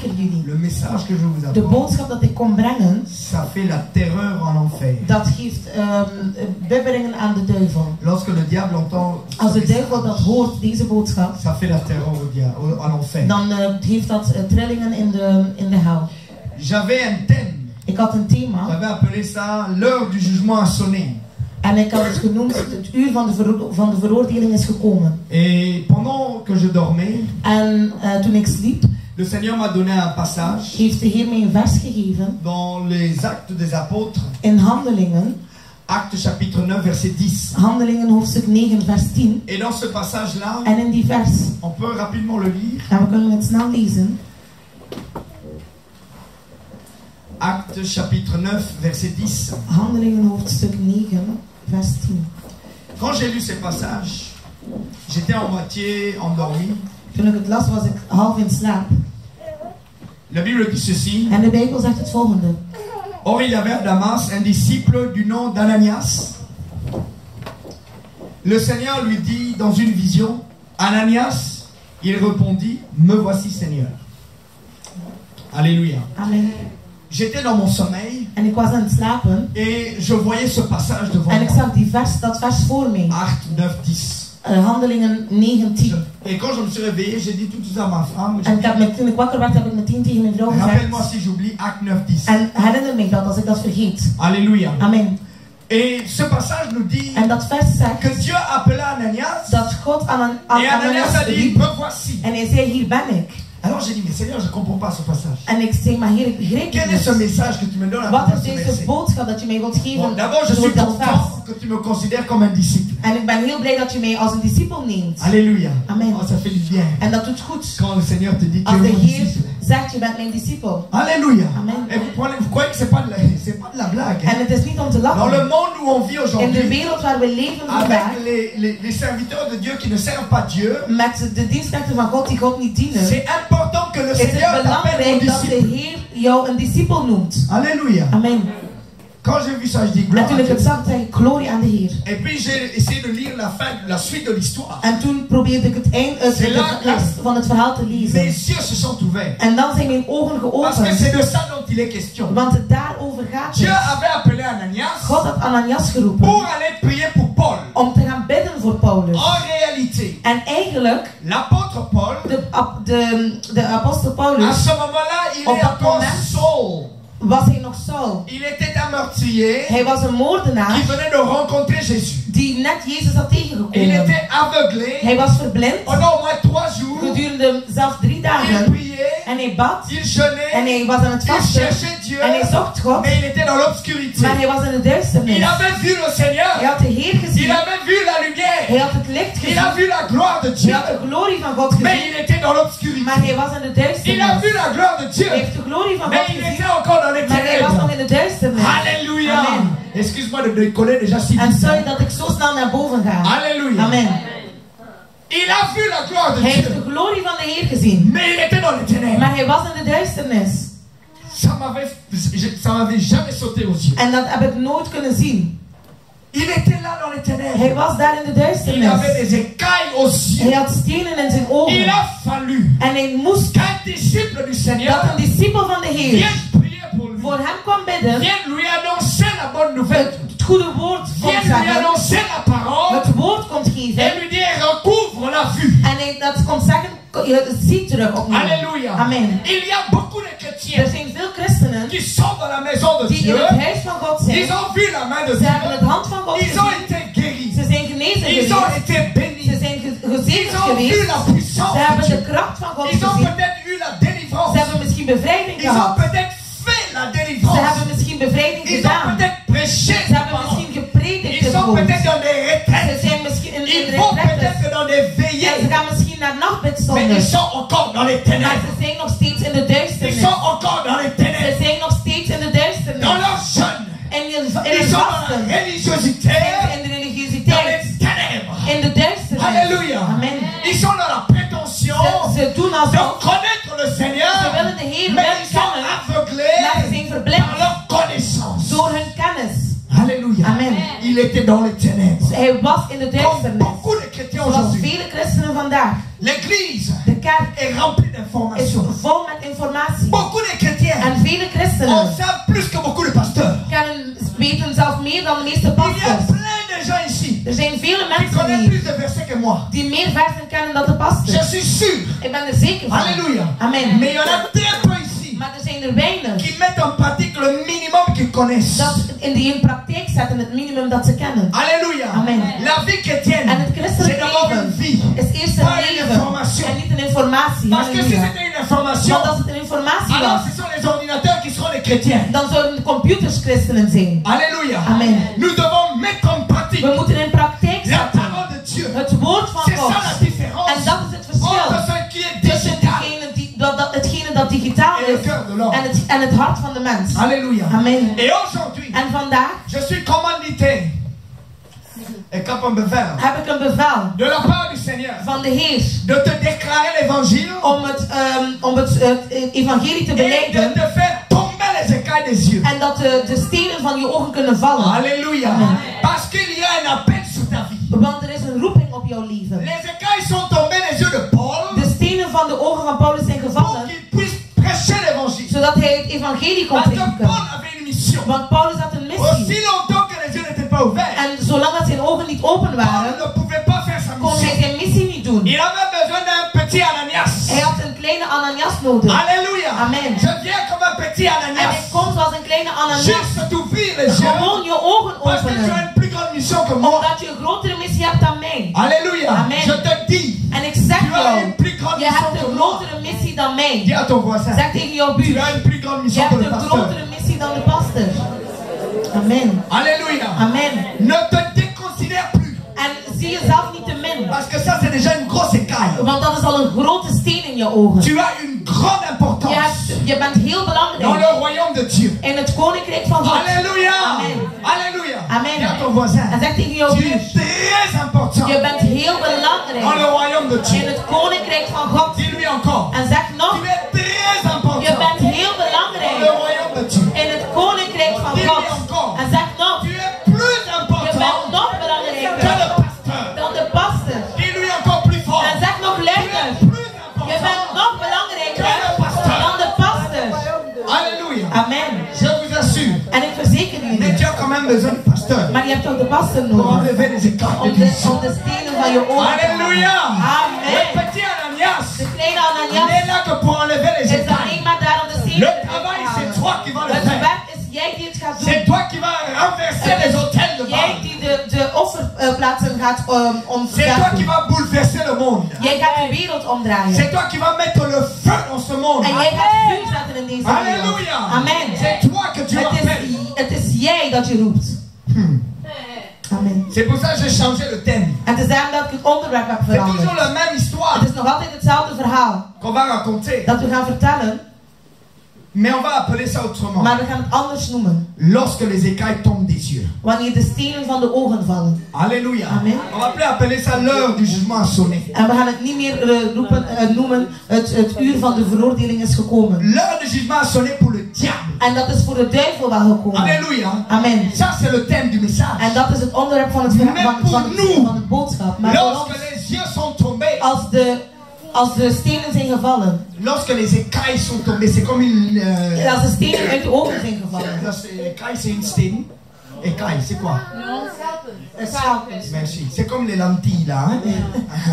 verzekeren jullie. Le message que je vous De apporte, boodschap dat ik kom brengen, ça fait la terreur en enfer. dat geeft bibberingen aan de duivel. Lorsque le diable entend Als ce de duivel dat message, hoort, deze boodschap, ça fait la terreur en enfer. dan geeft dat trillingen in de hel. J'avais un thème. Ik had een thema J'avais appelé ça l'heure du jugement a sonné. en ik had het genoemd het uur van de veroordeling is gekomen. Et pendant que je dormais, En toen ik sliep, le Seigneur m'a donné un passage heeft de Heer mij een vers gegeven dans les Actes des Apôtres, in Handelingen, Actes chapitre 9 verset 10. Handelingen hoofdstuk 9 vers 10. Et dans ce passage-là, En in die vers, on peut rapidement le lire. en we kunnen het snel lezen, Actes chapitre 9 verset 10. Handelingen hoofdstuk 9 vers 10. Quand j'ai lu ces passages, j'étais en moitié endormi. Toen ik het las was ik half in slaap. La Bible dit ceci. En de Bijbel zegt het volgende. Or, il y avait à Damas un disciple du nom d'Ananias. Le Seigneur lui dit dans une vision, Ananias, il répondit, me voici Seigneur. Alléluia. Amen. J'étais dans mon sommeil En ik was aan het slapen. et je voyais ce passage devant En ik moi. zag dat vers voor mij. Acte 9, 10. Handelingen 9, 10. Et quand je me suis réveillé, j'ai dit tout ça à ma femme. En toen ik wakker werd, heb ik meteen tegen mijn vrouw gezegd. Rappelle-moi si j'oublie Acte 9, 10. En herinner me dat als ik dat vergeet. Alléluia. Amen. Et ce passage nous dit En dat vers zegt que Dieu appela Ananias. dat God aan Et Ananias a dit, riep. me voici. En hij zei, hier ben ik. Alors j'ai dit, mais Seigneur, je ne comprends pas ce passage. En ik zei, maar Heer, ik begrijp Quel het est ce niet. message que tu me donnes à Wat travers is ce deze verset? boodschap dat je mij wilt geven Bon, d'abord, je door suis dat vers? content que tu me considères comme un disciple. En ik ben heel blij dat je mij als een discipel neemt. Alléluia. Amen. Oh, ça fait du bien. En dat doet goed. Quand le Seigneur te dit, tu es Als de mon Heer disciple. zegt, je bent mijn discipel. Alléluia. Amen. Et vous croyez que c'est pas de la blague. Hein? En het is niet om te Dans le lachen. monde où on vit In de aujourd'hui, wereld waar we leven vandaag, avec les serviteurs de Dieu qui ne servent pas Dieu, met de dienstknechten van God die God niet dienen, c'est important que le is Seigneur het t'appelle mon belangrijk dat de disciple. Heer jou een discipel noemt. Alléluia. Amen. Quand j'ai vu ça, je dis En gloire toen à ik het Dieu. zag, zei ik, glorie aan de Heer. Et puis j'ai essayé de lire la suite de l'histoire. En toen probeerde ik de rest van het verhaal te Mes lezen. yeux se sont ouverts. En dan zijn mijn ogen Parce que c'est geopend. de ça dont il est question. Want het daarover gaat Dieu het. avait appelé Ananias God had Ananias geroepen pour aller prier pour Paul. om te gaan bidden voor Paulus. En réalité, En eigenlijk, l'apôtre Paul, de apostel à Paulus, ce moment-là, il Op est dat encore moment Saul. was hij nog Saul. Il était un meurtrier Hij was een moordenaar qui venait de rencontrer Jésus. die net Jezus had Il tegengekomen. était aveuglé Hij was verblind pendant au moins 3 jours. gedurende zelfs 3 Il dagen. priait, En hij bad. il En jeûnait, hij was aan het il vasten. cherchait Dieu, En hij zocht God. mais il était dans l'obscurité. Maar hij was in de duisternis. Il avait vu le Hij Seigneur, had de Heer il gezien. avait vu la lumière, Hij had het licht il a gezien. vu la gloire de Hij Dieu, had de glorie van God mais gezien. il était dans l'obscurité. Maar hij was in de Il a duisternis. vu la gloire de Dieu, Hij heeft de glorie van God mais il gezien. était encore dans les Maar hij was nog ténèbres. in de duisternis. Alléluia. Amen. Excuse-moi de décoller déjà si En vite. sorry dat ik zo snel naar boven ga. Alléluia. Amen. Il a vu la gloire de Hij heeft de Dieu, glorie van de Heer gezien. mais il était dans les ténèbres. Maar hij was in de duisternis. Ça m'avait jamais sauté aux yeux. En dat heb ik nooit kunnen zien. Il était là dans les ténèbres. Hij was daar in de Il avait duisternis. des écailles aux Hij yeux. had stenen in zijn Il ogen. a fallu En hij moest qu'un disciple du Seigneur dat een discipel van de Heer vienne prier pour lui, voor hem kwam bidden. vienne lui annoncer la bonne nouvelle, Het goede woord komt vienne lui zeggen. annoncer la parole Het woord komt et geven. lui dire recouvre la vue. En hij dat komt zeggen, je ziet terug opnieuw. Alléluia. Amen. Il y a beaucoup de Er chrétiens zijn veel christenen qui sont dans la maison de die in Dieu. het huis van God zijn. Ils ont vu la main de Ze hebben het Dieu. hand van God Ils ont gezien. été guéris. Ze zijn genezen Ils ont geweest. été Ze bénis. zijn Ils gezegend ont vu geweest. la puissance Ze de hebben de Dieu. kracht van God Ils ont gezien. peut-être eu la délivrance. Ze hebben misschien bevrijding Ils ont gehad. peut-être fait la Ze délivrance. hebben misschien bevrijding Ils ont gedaan. peut-être prêché Ze la hebben parole. misschien gepredikt Ils het sont woord. peut-être dans des Ze retraites. zijn misschien in Ils vont retraites. peut-être dans des En veillées. ze gaan misschien naar Mais ils nachtbidstonden. sont encore dans les Maar ténèbres. ze zijn nog steeds in de Ils duisternis. sont encore dans les Ze ténèbres. zijn nog steeds in de duisternis. Dans leur jeûne. En in Ils het sont dans vasten. la religiosité. En in de Dans les religiositeit. ténèbres. In de duisternis. Alléluia. Amen. Ils sont dans la prétention Ze doen de alsof connaître le ze Seigneur. willen de Heer Mais wel ils sont kennen. aveuglés Maar ze zijn verblind par leur connaissance. door hun kennis. Alléluia. Amen. Il était dans les ténèbres. Hij was in de Comme duisternis. beaucoup de chrétiens Zoals aujourd'hui. vele christenen vandaag. vraag. L'église De kerk est remplie is d'informations. vol met informatie. Beaucoup de chrétiens En vele en christenen savent plus que beaucoup de pasteurs. weten zelfs meer dan de meeste Il y a pastors. plein de gens ici Er zijn vele qui mensen connaissent hier plus de versets que moi. die meer versen kennen dan de pastor. Je suis sûr. Ik ben er zeker van. Alléluia. Amen. Mais il y en a très peu ici Maar er zijn er weinig qui mettent en pratique le minimum qu'ils connaissent. die in praktijk zetten het minimum dat ze kennen. Alléluia. Amen. La vie chrétienne, En het c'est christelijk d'abord une leven vie. is eerst Pas een une leven information. en niet een informatie. Parce que si Halleluja. c'était une information, Want als het een informatie alors was, ce sont les ordinateurs qui seront les chrétiens. dan zouden de computers christenen zijn. Alléluia. Amen. Nous devons mettre en pratique We moeten in praktijk la zetten parole de Dieu. het woord van C'est God. ça la différence En dat is het verschil entre ce qui est tussen digital hetgene dat digitaal et le is cœur de l'homme. en het hart van de mens. Alléluia. Amen. Et aujourd'hui, En vandaag je suis commandité et comme un bevel heb ik een bevel de la part du Seigneur van de Heer de te déclarer l'évangile om het evangelie te et de beleiden te faire tomber les écailles des yeux. en dat de stenen van je ogen kunnen vallen. Alléluia. Amen. Parce qu'il y a un appel sur ta vie. Want er is een roeping op jouw leven. Les écailles sont tombées les yeux de Paul De stenen van de ogen van Paulus zijn pour gevallen qu'il puisse prêcher l'évangile. zodat hij het evangelie kon Parce que prediken. Paul avait une mission. Want Paulus had een Aussi missie. longtemps que les yeux n'étaient pas ouverts, En zolang dat zijn ogen niet open Paul waren, ne pouvait pas faire sa kon hij mission. zijn missie niet doen. Il avait besoin d'un petit Ananias. Hij had een kleine Ananias nodig. Alléluia. Amen. Je viens comme un petit En Ananias. hij komt zoals een kleine Ananias. Juste t'ouvrir les yeux. Gewoon je ogen Parce que tu as openen. une plus grande mission que moi. Omdat je een grotere missie hebt dan mij. Alléluia. Amen. Je te dis, En ik zeg tu as jou, une plus grande je mission hebt que een moi. grotere missie dan mij. Dis à ton voisin, Zeg tegen jouw tu buur, as une plus grande je mission que hebt le een pasteur. grotere missie dan de pastor. Amen. Alléluia. Amen. Ne te déconsidère plus. En zie jezelf niet te min. Parce que ça, c'est déjà une grosse écaille. Want dat is al een grote steen in je ogen. Tu as une grande importance Je bent heel dans belangrijk le royaume de Dieu. in het koninkrijk van God. Alléluia. Amen. Alléluia. Amen. Dis à ton voisin, En zeg tegen jouw tu buur, es très important je bent heel dans le belangrijk royaume de in Dieu. het koninkrijk van God. Dis-lui encore, En zeg nog, tu es très important je bent heel dans le belangrijk royaume de Dieu. in het koninkrijk van God. En zeg nog, Tu es plus je important bent nog que le belangrijker pasteur. dan de pastor. Dis-lui encore plus fort. En zeg nog Tu luider, es plus je bent important. nog belangrijker dan de pastor. Alléluia. Amen. Je vous assure. En ik verzeker Mais jullie, tu as quand même besoin du pasteur maar je hebt toch de pastor pour nodig enlever les écarts de om vision. de stenen van je ogen te Alléluia. halen. Le Amen. petit Ananias De kleine n'est Ananias là que pour enlever les is alleen écarts. maar daar om de stenen Le te travail, halen. c'est toi qui vas le Het faire. werk is jij die het gaat doen. C'est toi qui vas renverser les hôtels de Jij Baal. die de offerplaatsen gaat C'est toi qui omverven. vas bouleverser le monde. Jij gaat de wereld omdraaien. C'est toi qui vas mettre le feu dans ce monde. En jij gaat vuur zetten in deze wereld. Alléluia. Amen. C'est toi que tu appelles. Het is jij dat je roept. Amen. C'est pour ça que j'ai changé le thème. En het is daarom dat ik het onderwerp heb C'est toujours veranderd. la même histoire Het is nog altijd hetzelfde verhaal qu'on va raconter. dat we gaan vertellen, Mais on va appeler ça autrement. maar we gaan het anders noemen. Lorsque les écailles tombent des yeux. Wanneer de stenen van de ogen vallen. Alléluia. Amen. On va appeler ça l'heure du jugement a sonné. En we gaan het niet meer noemen, het uur van de veroordeling is gekomen. L'heure du jugement a sonné pour le diable. En dat is voor de duivel wel gekomen. Alléluia. Amen. Ça c'est le thème du message. En dat is het onderwerp van het boodschap. Maar voor Lorsque ons, les yeux sont tombés. als de stenen zijn gevallen. Lorsque les écailles sont tombées, c'est comme une... Als de stenen uit de ogen zijn gevallen. Écaille, c'est une steen. Écaille, c'est quoi? Schelpen. Merci. C'est comme les lentilles là. Hein?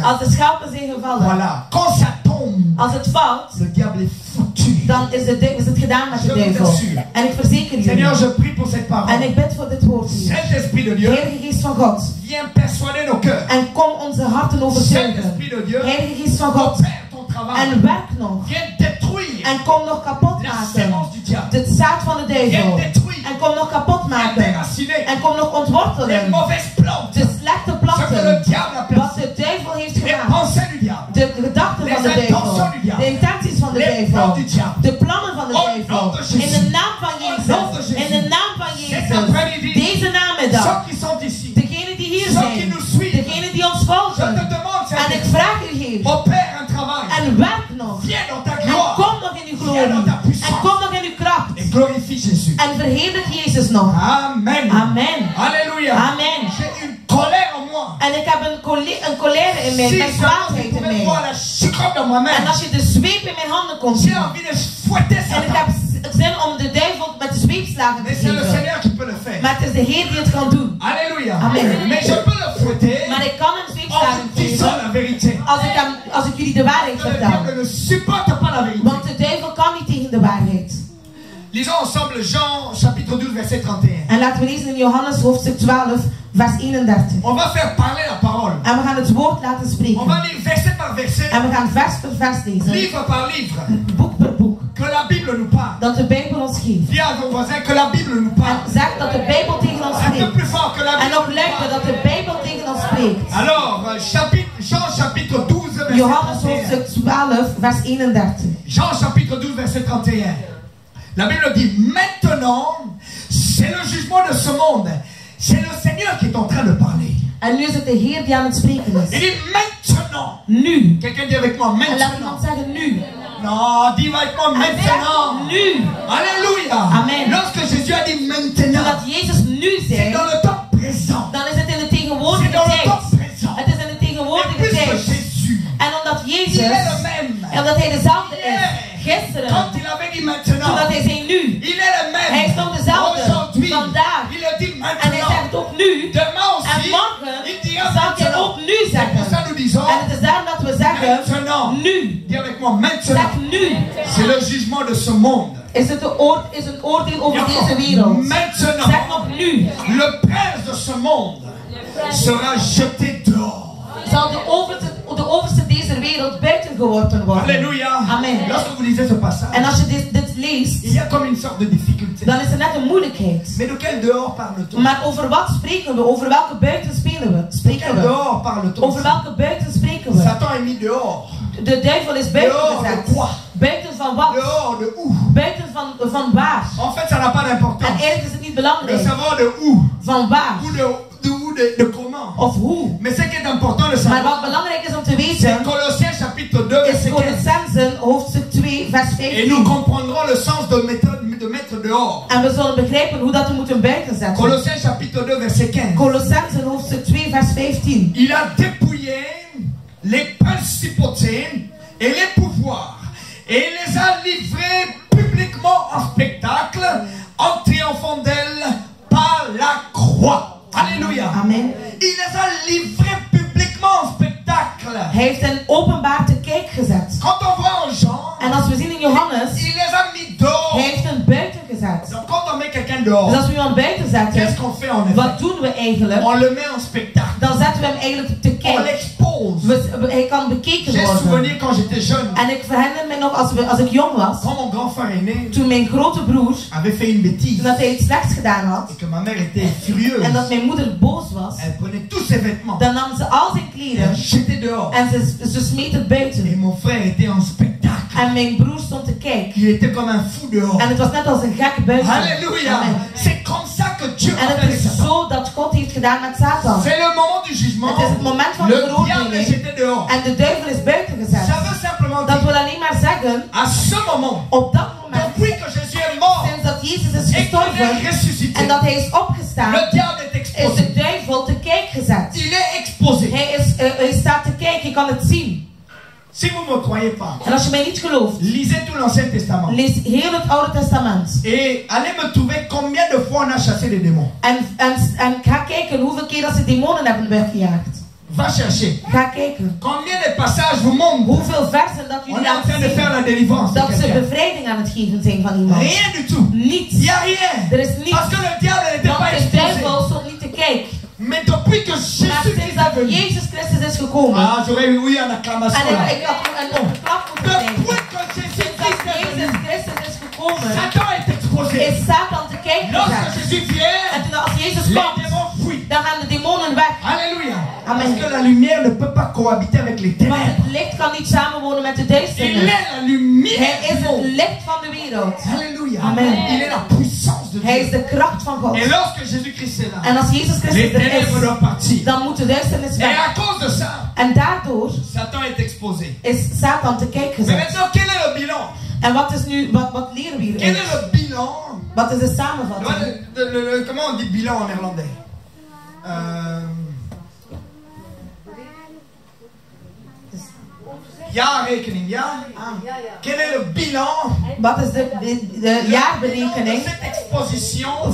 Als de schelpen zijn gevallen. Voilà. Quand ça tombe, Als het valt, le diable est foutu. dan is het gedaan met de duivel. En ik verzeker jullie. Seigneur, je prie pour cette En parole. ik bid voor dit woord hier. Saint-Esprit de Dieu, Heilige Geest van God. viens persuader nos cœurs. En kom onze harten overtuigen. Saint-Esprit de Dieu, Heilige Geest van God. opère ton travail. En werk nog. Viens détruire En kom nog kapot la maken. sémence du diable. Het zaad van de Viens duivel. détruire, En kom nog kapot viens maken. déraciner En kom nog les ontwortelen. mauvaises plantes. De slechte Ce que le planten. diable a Wat placé. de duivel heeft Les gemaakt. pensées du diable. De gedachten van de duivel. De intenties van de Les duivel. plans du diable. De plannen van de Au duivel. nom de Jésus. In de naam van Au nom de Jezus. Jésus. In de naam van Cet Jezus. après-midi, Deze ceux namiddag. qui sont ici, Degenen die hier ceux qui zijn. nous suivent, Degenen die ons je te volgen. demande, En ik Seigneur, vraag u, Heer. opère un travail. En werk nog. Viens dans ta En gloire kom nog in uw glorie. En kom nog in uw kracht. et glorifie Jésus. En verheerlijk Jezus nog. Amen. Amen. Alléluia. Amen. J'ai une colère en moi. En ik heb een colère in mij. Si Mijn seulement kwaadheid vous in mij. voir la chicotte dans ma main, En als je de zweep in mijn handen komt j'ai zien. envie de fouetter En ik Satan. heb zin om de duivel met de zweepslagen te Mais c'est le geven. Seigneur qui peut le faire. Maar het is de Heer die het kan doen. Alléluia. Amen. Mais je peux le fouetter Maar ik kan hem en zweepslagen vous disant geven la vérité. als ik jullie de waarheid Le vertel. diable ne supporte pas la vérité. Want de duivel kan niet tegen de waarheid. Lisons ensemble Jean chapitre 12 verset 31. En laten we lezen in Johannes hoofdstuk 12 vers 31. On va faire parler la parole. En we gaan het woord laten On spreken. va lire verset par verset, En we gaan vers per vers lezen. livre par livre. Boek per boek. Que la Bible nous parle. Dat de Bijbel ons geeft. Dis à ton voisin que la Bible nous En parle. zeg dat de Bijbel tegen ons Un peu spreekt. plus fort que la En Bible nog nous luider parle. dat de Bijbel tegen ons spreekt. Alors, Jean chapitre 12 verset Johannes 31. hoofdstuk 12 vers 31. Jean chapitre 12 verset 31. La Bible dit, maintenant, c'est le jugement de ce monde. C'est le Seigneur qui est en train de parler. En nu is het de Heer die aan het spreken Il is. dit maintenant. Nu. Quelqu'un dit avec moi En laat maintenant. iemand zeggen nu. Non, dis avec moi maintenant. Nu. Alléluia. Amen. Lorsque Jésus a dit maintenant, Zodat Jezus nu c'est zei, dans le temps présent. dan is het in de C'est tegenwoordige dans le tijd. temps présent. Het is in de Et tegenwoordige puisque tijd. Jésus, En omdat il Jezus, est le même. en omdat hij dezelfde is, Hier, gisteren, quand il avait dit maintenant, zodat hij zei nu, il est le même. hij is nog dezelfde, Aujourd'hui, vandaag. il le dit En hij maintenant. zegt ook nu, Demain en aussi, morgen il dira zal hij maintenant. ook nu C'est pour zeggen. ça nous disons En het is daarom dat we zeggen, maintenant. nu, Dis avec moi maintenant. zeg nu, C'est le jugement de ce monde. is het is een oordeel over Dis deze encore, wereld. maintenant, Zeg nog nu, le prince de ce monde sera jeté dehors. zal de overste deze wereld buiten geworpen worden. Alléluia. Amen. Lorsque vous lisez ce passage, En als je dit leest, il y a comme une sorte de difficulté. dan is er net een moeilijkheid. Mais de quel dehors parle-t-on? Maar over wat spreken we? Over welke buiten spreken Quel we? dehors parle-t-on? Over welke buiten spreken we? Satan est mis dehors. De duivel is buiten Dehors de gezet. quoi? Buiten van wat? Dehors de où? Buiten van waar? En fait, ça n'a pas En d'importance. eigenlijk is het niet De belangrijk. savoir de où, Van waar? ou de comment. Of hoe? Mais ce qui est important de Maar wat savoir, belangrijk is om te c'est weten, Colossiens chapitre 2, is verset 15. Colossenzen hoofdstuk 2 vers Et nous 15. comprendrons le sens de mettre dehors. En we zullen begrijpen hoe dat we moeten buiten zetten. Colossiens chapitre 2, verset 15. Colossenzen hoofdstuk 2 vers 15. Il a dépouillé les principautés et les pouvoirs et les a livrés publiquement en spectacle en triomphant d'elles par la croix. Alléluia. Amen. Il les a livrés publiquement en spectacle. Hij heeft hen openbaar te kijk gezet. Quand on voit en Jean, En als we zien in Johannes, il les a mis dehors. hij heeft hen buiten gezet. Donc quand on met quelqu'un dehors, Dus als we iemand buiten qu'est-ce zetten, qu'on fait en effet? wat doen we eigenlijk? On le met en spectacle. Dan zetten we hem eigenlijk te On kijk. l'expose. Hij kan bekeken J'ai worden. souvenir quand j'étais jeune, En ik herinner me nog als ik jong was, quand mon grand frère aîné toen mijn grote broer, avait fait une bêtise dat hij iets slechts gedaan had, et que ma mère était furieuse, en dat mijn moeder boos was, elle prenait tous ses vêtements dan nam ze al zijn et kleren elle jetait dehors. en ze smeet het Et buiten. mon frère était en spectacle. En mijn broer stond te kijken. Il était comme un fou dehors. En het was net als een gek buiten. Alléluia. Amen. C'est comme ça que Dieu En a fait het avec is Satan. zo dat God heeft gedaan met Satan. C'est le moment du jugement. Het is het moment van de Le diable est veroordeling. jeté dehors. En de duivel is buiten gezet. Ça veut simplement Dat dire, wil alleen maar zeggen, à ce moment, op dat moment, depuis que Jésus est mort sinds dat Jezus is et qu'il gestorven est ressuscité, en dat hij is opgestaan, le diable est is exposé. de duivel te kijk gezet. Il est exposé. Hij staat te kijken, je kan het zien. Si vous ne me croyez pas, En als je mij niet gelooft, lisez tout l'Ancien Testament. lees heel het Oude Testament. Et allez me trouver combien de fois on a chassé les démons. En ga kijken hoeveel keer dat ze demonen hebben weggejaagd. Va chercher. Ga kijken. Combien de passages vous montrent Hoeveel versen dat on jullie est en train de faire laten la délivrance de dat ze quelqu'un. bevrijding aan het geven zijn van iemand. Rien du tout. Niets. Il n'y a rien. Er is niets. Parce que le diable n'était Want pas de exposé. duivel stond niet te kijken. Mais depuis que Maar Jésus sinds est dat venu. Jezus Christus is gekomen. Ah, j'aurais eu oui en acclamation. En là. ik had een klap moeten krijgen. Depuis que Jésus Sinds dat Christ est Jezus venu, Christus is gekomen, Satan est exposé. is Satan te kijken Lorsque gezet. Jésus vient, En toen als Jezus les komt, démons fuient. dan gaan de demonen weg. Alléluia. Amen. Parce que la lumière ne peut pas cohabiter avec les Want ténèbres. het licht kan niet samenwonen met de Il duisternis. est la lumière. Hij is du het monde. licht van de wereld. Alléluia. Amen. Il est la puissance de Hij is Dieu. de kracht van God. Et lorsque Jésus-Christ est là, En als Jezus les Christus er ténèbres is, doivent partir. dan moet de duisternis Et weg. à cause de ça, En daardoor Satan est exposé. is Satan te kijk Mais gezet. maintenant, quel est le bilan? En wat is nu, wat leren we Quel hieruit? est le bilan? Wat is de samenvatting? Comment on dit bilan en néerlandais? Jaarrekening, ja? Quel est le bilan Wat is de jaarberekening de cette exposition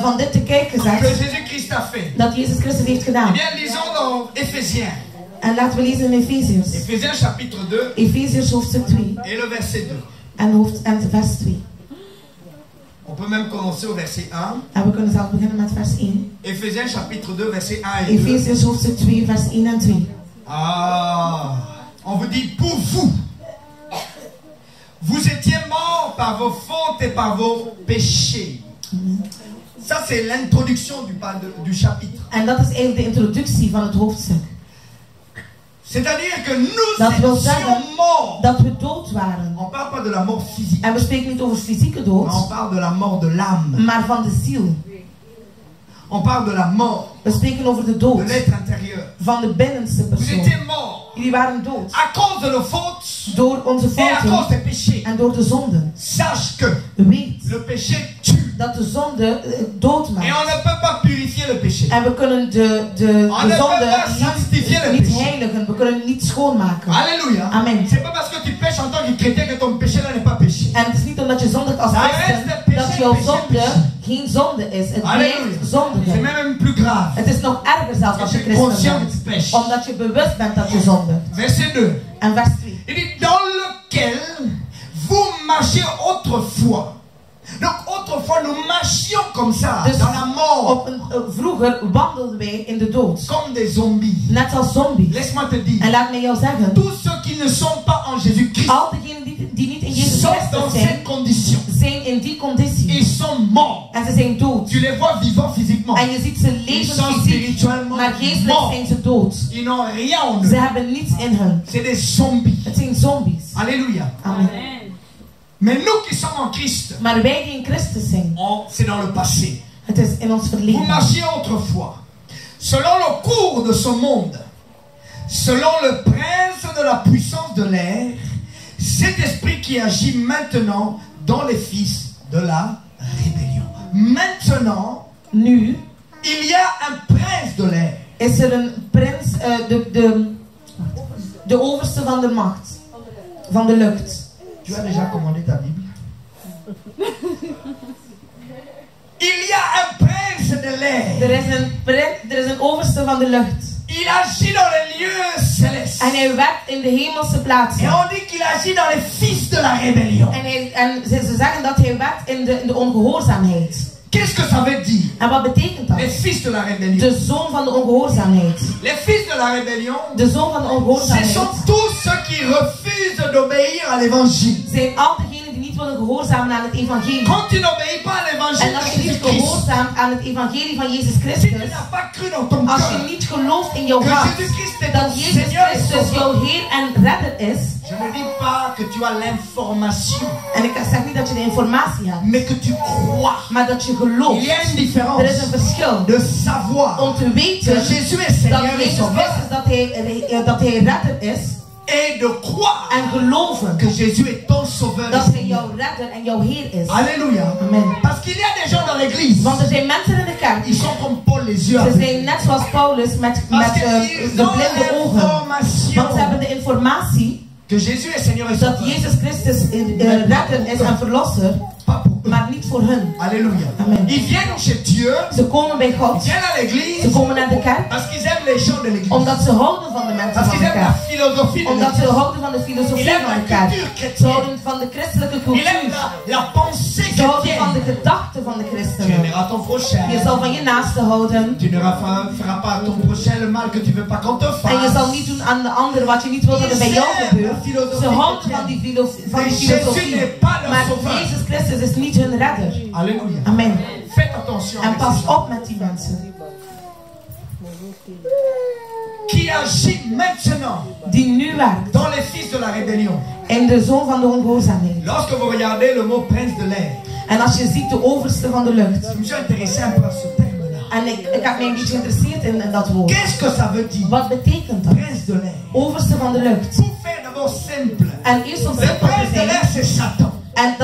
van dit te kijken que zegt Jésus-Christ a fait? dat Jezus Christus heeft Eh gedaan? bien, lisons dans Éphésiens. En laten we lezen in Efeziërs. Éphésiens chapitre 2 Efeziërs hoofdstuk 2 et le verset 2. en vers 2. On peut même commencer au verset 1. En we kunnen zelfs beginnen met vers 1. Éphésiens chapitre 2, verset 1 et 2. Efeziërs hoofdstuk 2 vers 1 en 2. Ah, on vous dit pour vous. Vous étiez morts par vos fautes et par vos péchés. Ça, c'est l'introduction du chapitre. En dat is eigenlijk de introductie van het hoofdstuk. C'est-à-dire que nous Dat wil étions zeggen morts. dat we dood waren. On ne parle pas de la mort physique. En we spreken niet over fysieke dood, On parle de la mort de l'âme. maar van de ziel. On parle de la mort We spreken over de de dood l'être intérieur. van de binnenste Vous persoon. étiez morts Jullie waren dood à cause de nos fautes door onze et à cause fouten des péchés. en door de zonden. Sache que Weet le péché tue. dat de zonde dood Et on maakt. ne peut pas purifier le péché. En we kunnen de On ne peut zonde pas sanctifier le niet péché. heiligen, we kunnen het niet schoonmaken. Alléluia. Amen. C'est pas parce que tu pêches en tant que chrétien que ton péché là n'est pas péché. En het is niet omdat je zondigt als Dat christen rest het dat jouw péché, zonde péché. geen zonde is. Het Alléluia. blijft C'est zondigen. même plus grave. Het is nog erger zelfs als je Parce que tu es christen conscient bent. que tu pêches. Omdat je bewust bent dat je zondigt. Verset 2. En vers 2. Il dit dans lequel vous marchiez autrefois. Donc autrefois nous marchions comme ça Dus dans la mort vroeger wandelden wij in de dood. comme des zombies. Net als zombies. Laisse-moi te dire. En laat mij jou zeggen. Tous ceux qui ne sont pas en Jésus-Christ Al diegenen die niet in Jezus sont Christus dans zijn, cette condition. zijn in die conditie. Ils sont morts. En ze zijn dood. Tu les vois vivants physiquement. En je ziet ze Ils leven sont fysiek, spirituellement maar geestelijk morts. zijn ze dood. Ils n'ont rien en Ze eux. hebben niets in hun. C'est des zombies. Het zijn zombies. Alléluia. Amen. Mais nous qui sommes en Christ, Maar wij die in Christus zijn, c'est dans le passé. het is in ons Vous verleden. marchiez autrefois, selon le cours de ce monde, selon le prince de la puissance de l'air, cet esprit qui agit maintenant dans les fils de la rébellion. Maintenant, Nu il y a un prince de l'air. is er een prins, de overste van de macht, van de lucht. Tu as déjà commandé ta Bible? Il y a un prince de l'air. Er is een overste van de lucht. Il agit dans les lieux célestes. En hij werkt in de hemelse Et plaatsen. on dit qu'il agit dans les fils de la rébellion. En ze zeggen dat hij werkt in de ongehoorzaamheid. Qu'est-ce que ça veut dire? En wat betekent dat? Les fils de la rébellion. De zoon van de ongehoorzaamheid. Les fils de la rébellion, De zoon van de ce ongehoorzaamheid sont tous ceux qui refusent d'obéir à l'évangile. zijn al degenen die niet willen gehoorzamen aan het evangelie. Quand tu n'obéis pas à l'évangile En als de je niet Jésus-Christ, gehoorzaamt aan het evangelie van Jezus si tu Christus, n'as pas cru dans ton als je cœur niet gelooft in jouw que hart Jésus-Christ est ton dat Jezus Seigneur et Christus Sauveur, jouw Heer en Redder is, je ne dis pas que tu as l'information, en ik zeg niet dat je de informatie hebt, mais que tu crois. maar dat je Il gelooft. y a une différence Er is een verschil de savoir om te que weten Jésus est dat Seigneur et Jezus Sauveur Christus dat hij redder is et de croire en geloven que Jésus est ton Sauveur et dat hij Seigneur. jouw redder en jouw Heer is. Alléluia. Amen. Parce qu'il y a des gens dans l'église, Want er zijn mensen in de kerk, ils sont comme Paul les yeux ze aveuglés. zijn net zoals Paulus met Parce de qu'ils ont blinde ogen. l'information Want ze hebben de informatie que Jésus est Seigneur et dat Sauveur. Jezus Christus redder is en verlosser, Pas pour eux. maar niet voor hun. Alléluia. Amen. Ils viennent chez Dieu, Ze komen bij ils God, viennent à ze l'église komen naar de kerk, parce qu'ils aiment les gens de l'église. omdat ze houden van de mensen Parce van qu'ils de aiment la kerk. philosophie de Omdat ze l'église. houden van de filosofie Ils aiment van la de kerk. culture Ze chrétienne. houden van de christelijke Ils aiment cultuur. la pensée Ze houden van de chrétienne. gedachten van de Tu christenen. aimeras ton prochain. Je zal van je naaste houden. Tu ne feras pas à ton prochain le mal que tu veux pas qu'on te fasse. En je zal niet doen aan de ander wat je niet wil dat er bij jou gebeurt. Ze houden van die filosofie. Maar Jezus Christus is niet hun redder. Alléluia. Amen. Faites attention. En avec pas ces gens. op met die mensen. Qui agit maintenant Die nu werkt dans les fils de la rébellion. in de zoon van de ongehoorzaamheid. Lorsque vous regardez le mot prince de l'air, En als je ziet de overste van de lucht. je me suis intéressé un peu à ce terme-là. En ik heb mij een beetje geïnteresseerd in dat woord. Qu'est-ce que ça veut dire? Wat betekent dat? Prince de l'air. Overste van de lucht. Pour faire d'abord simple, En eerst om le simpel te prince de zijn. l'air c'est Satan. En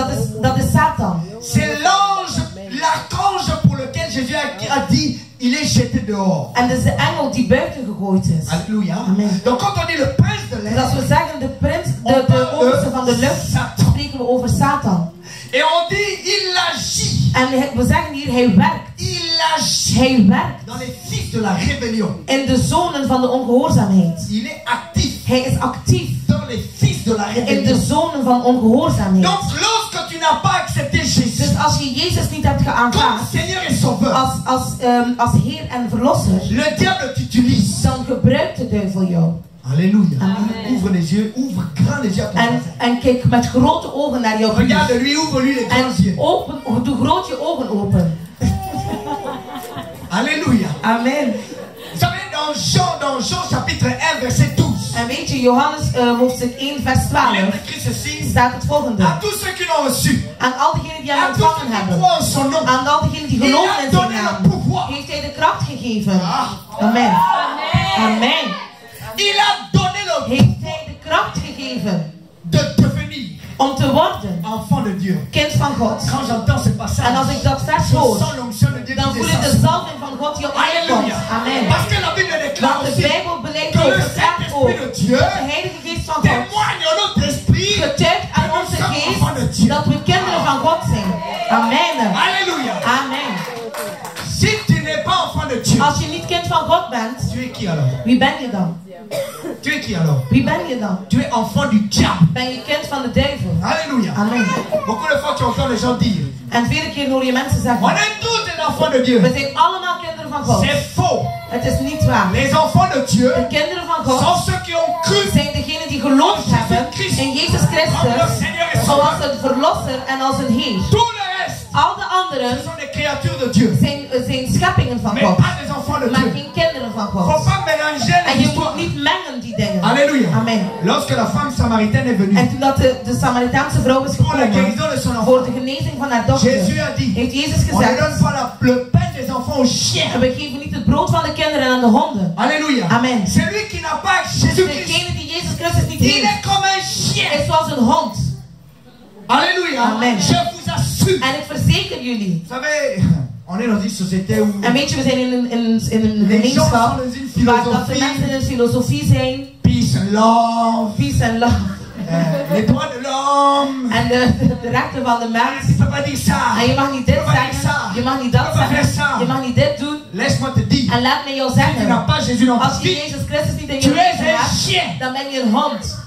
dat is Satan. C'est l'ange, l'archange pour lequel Jésus a dit il est jeté dehors. En dat is de engel die buiten gegooid is. Alléluia. Amen. Donc quand on dit le prince de l'air, Dus als we zeggen de prins, de overste van de lucht, spreken we over Satan. Et on dit il agit. En we zeggen hier hij werkt. Il agit. Hij werkt. Dans les fils de la rébellion. In de zonen van de ongehoorzaamheid. Il est actif. Hij is actief. Dans les fils de la rébellion. In de zonen van ongehoorzaamheid. Donc lorsque tu n'as pas accepté Jésus. Dus als je Jezus niet hebt geaanvaard. Comme Seigneur et Sauveur. Als Heer en Verlosser. Le diable t'utilise. Dan gebruikt de duivel jou. Alléluia. Amen. Ouvre les yeux, ouvre grand les yeux à ton voisin. En kijk met grote ogen naar jouw buur. Regarde lui, ouvre lui les grands yeux. En doe groot je ogen open. Alléluia. Amen. Vous savez, dans Jean chapitre 1 verset 12. En weet je, Johannes hoofdstuk 1 vers 12. Il est écrit ceci. Staat het volgende. À tous ceux qui l'ont reçu. Aan al diegenen die hem À tous ceux ontvangen qui hebben. croient en son nom. Aan al diegenen die geloven in zijn naam. Heeft hij de kracht gegeven. Amen. Amen. Il a donné le Heeft hij de kracht gegeven. de devenir Om te worden. enfant de Dieu. Kind van God. Quand j'entends ce passage. En als ik dat vers hoor. Sans l'onction de Dieu Dan qui voel ik de descend. zalving van God die op mij komt. Alléluia. Amen. Parce que la Bible déclare Want de aussi Bijbel beleidt que ook. le Het staat ook. Saint-Esprit de Dieu Dat de Heilige Geest van God témoigne en notre esprit getuigt aan onze geest dat we kinderen van God zijn. Amen. Alléluia. Amen. Si tu n'es pas enfant de Dieu, Als je niet kind van God bent, tu es qui alors? wie ben je dan? Tu es qui alors? Wie ben je dan? Tu es enfant du diable. Ben je kind van de duivel? Alléluia. Amen. Beaucoup de fois tu entends les gens dire, En vele keer hoor je mensen on zeggen, est tous des enfants de Dieu. we zijn allemaal kinderen van God. C'est faux. Het is niet waar. Les enfants de Dieu De kinderen van sont God ceux qui ont cru zijn degenen die geloofd hebben in Jezus Christus zoals een verlosser en als een Heer. tout le reste. Al de anderen Ce sont des créatures de Dieu. zijn scheppingen van Mais God, pas des enfants de maar Dieu. geen kinderen van Faut God. pas mélanger En les je histoires. moet niet mengen die dingen. Alléluia. Amen. Lorsque la femme samaritaine est venue En toen dat de Samaritaanse vrouw is pour la gekomen guérison de son enfant, voor de genezing van haar dochter, Jésus a dit, heeft Jezus on ne gezegd, donne pas le pain des enfants aux chiens. en we geven niet het brood van de kinderen aan de honden. Alléluia. Amen. Celui qui n'a pas Jésus-Christ, Degene die Jezus Christus niet il heeft, est comme un chien. is zoals een hond. Alléluia. Amen. Je vous assure. En ik verzeker jullie. Vous savez, on est dans une société où En weet je, we zijn in een les gens gemeenschap sont dans une waar dat de mensen in philosophie, een filosofie zijn. peace and love, Peace and love. les droits de l'homme. En de rechten van de mens. Tu peux pas dire ça. En je mag niet dit zeggen. Je mag niet dat zeggen. Je mag niet dit doen. Laisse-moi te dire, En laat me jou tu n'as zeggen. pas Jésus dans ta Als je vie, Jezus Christus niet in tu je es leven un hebt, chien. dan ben je een hond.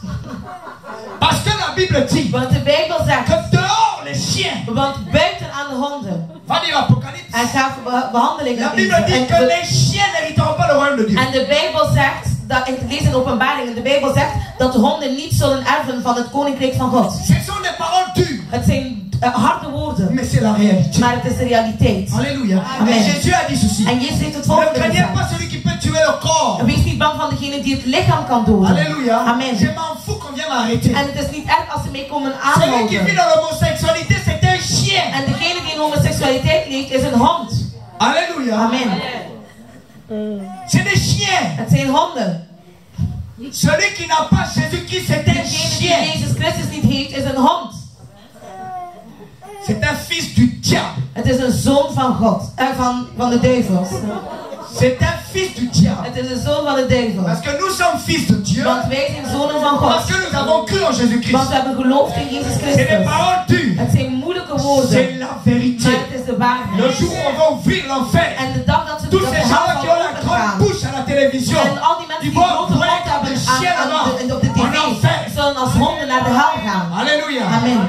Parce que la Bible dit Want de Bijbel zegt, que dehors les chiens. want buiten aan de honden. Va dire l'Apocalypse. En ga behandelingen La Bible dit que les chiens n'hériteront pas le royaume de Dieu. En de Bijbel zegt, dat, ik lees in Openbaringen, de Bijbel zegt dat de honden niet zullen erven van het koninkrijk van God. Ce sont des paroles dures, Het zijn harde woorden, mais c'est la réalité. maar het is de realiteit. Alléluia. Amen. Et Jésus a dit ceci. En Jezus heeft het Ne volgende craignez pas gezegd. celui qui peut tuer le corps. Wees niet bang van degene die het lichaam kan doden. Alléluia. Amen. Je m'en fous qu'on vienne m'arrêter. En het is niet erg als ze mij komen Celui qui vit aanhouden. dans l'homosexualité, c'est un chien. En degene die in homoseksualiteit leeft is een hond. Alléluia. Amen. C'est des chiens. Het zijn honden. Celui qui n'a pas Jésus-Christ, c'est un Degene die chien. Jezus Christus niet heeft is een hond. C'est un fils du diable. Het is een zoon van God. Van de duivels. C'est un fils du diable. Het is een zoon van de duivels. Parce que nous sommes fils de Dieu. Want wij zijn zonen van Parce God. que nous avons cru en Jésus-Christ. Want we hebben geloofd in Jezus C'est des Christus. paroles dures. Het zijn moeilijke woorden. C'est la vérité. Maar het is de Le waarheid. jour où on va ouvrir l'enfer, En de dag dat ze tous dat ces de hel gens-là qui ont la zal grande opengaan. bouche à la télévision, En al die mensen ils die vont grote mond être hebben des chiens là-bas, op de en tv, enfer. zullen als honden naar de hel gaan. Alléluia. Amen.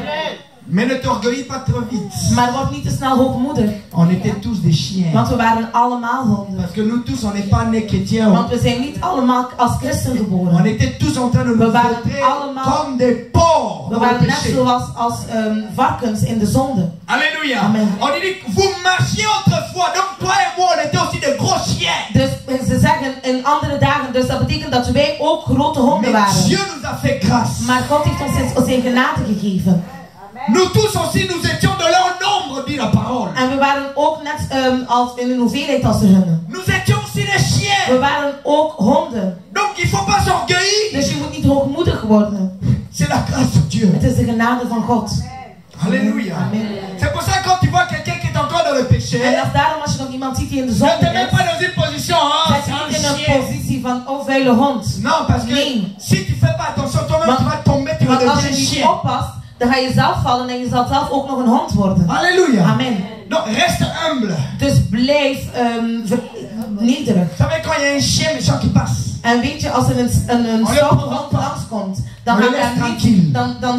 Mais ne t'orgueillis pas trop vite. Maar word niet te snel hoogmoedig. On était tous des chiens. Want we waren allemaal honden. Parce que nous tous, on n'est pas nés chrétiens. Want we zijn niet allemaal als christen On geboren. était tous en train de nous waren vautrer allemaal- comme des porcs We dans le waren net péché. zoals varkens in de zonde. Alléluia. Amen. On dit que vous marchiez autrefois. Donc toi et moi, on était aussi des gros chiens. Dus ze zeggen in andere dagen, dus dat betekent dat wij ook grote honden Mais waren. Dieu nous a fait grâce. Maar God heeft ons zijn genade gegeven. Nous tous aussi, nous étions de leur nombre, dit la parole. En we waren ook net als in een hoeveelheid als de hunne. Nous étions aussi des chiens. We waren ook honden. Donc il ne faut pas s'orgueillir. Dus je moet niet hoogmoedig worden. C'est la grâce de Dieu. Het is de genade van God. Alléluia. Amen. C'est pour ça que quand tu vois quelqu'un qui est en train de dans le péché, En dat is daarom als je nog iemand ziet die in de zonde ne te mets is, pas dans une position, oh, zet je niet in een positie van, oh vuile hond. Non, parce que Nee. si tu fais pas attention, toi-même tu vas tomber, tu vas Want als devenir je un niet chien. oppast, dan ga je zelf vallen en je zal zelf ook nog een hond worden. Alléluia. Amen. Donc reste humble. Dus blijf nederig. Vous savez quand il y a un chien méchant qui passe, En weet je, als er een stoute hond langskomt, dan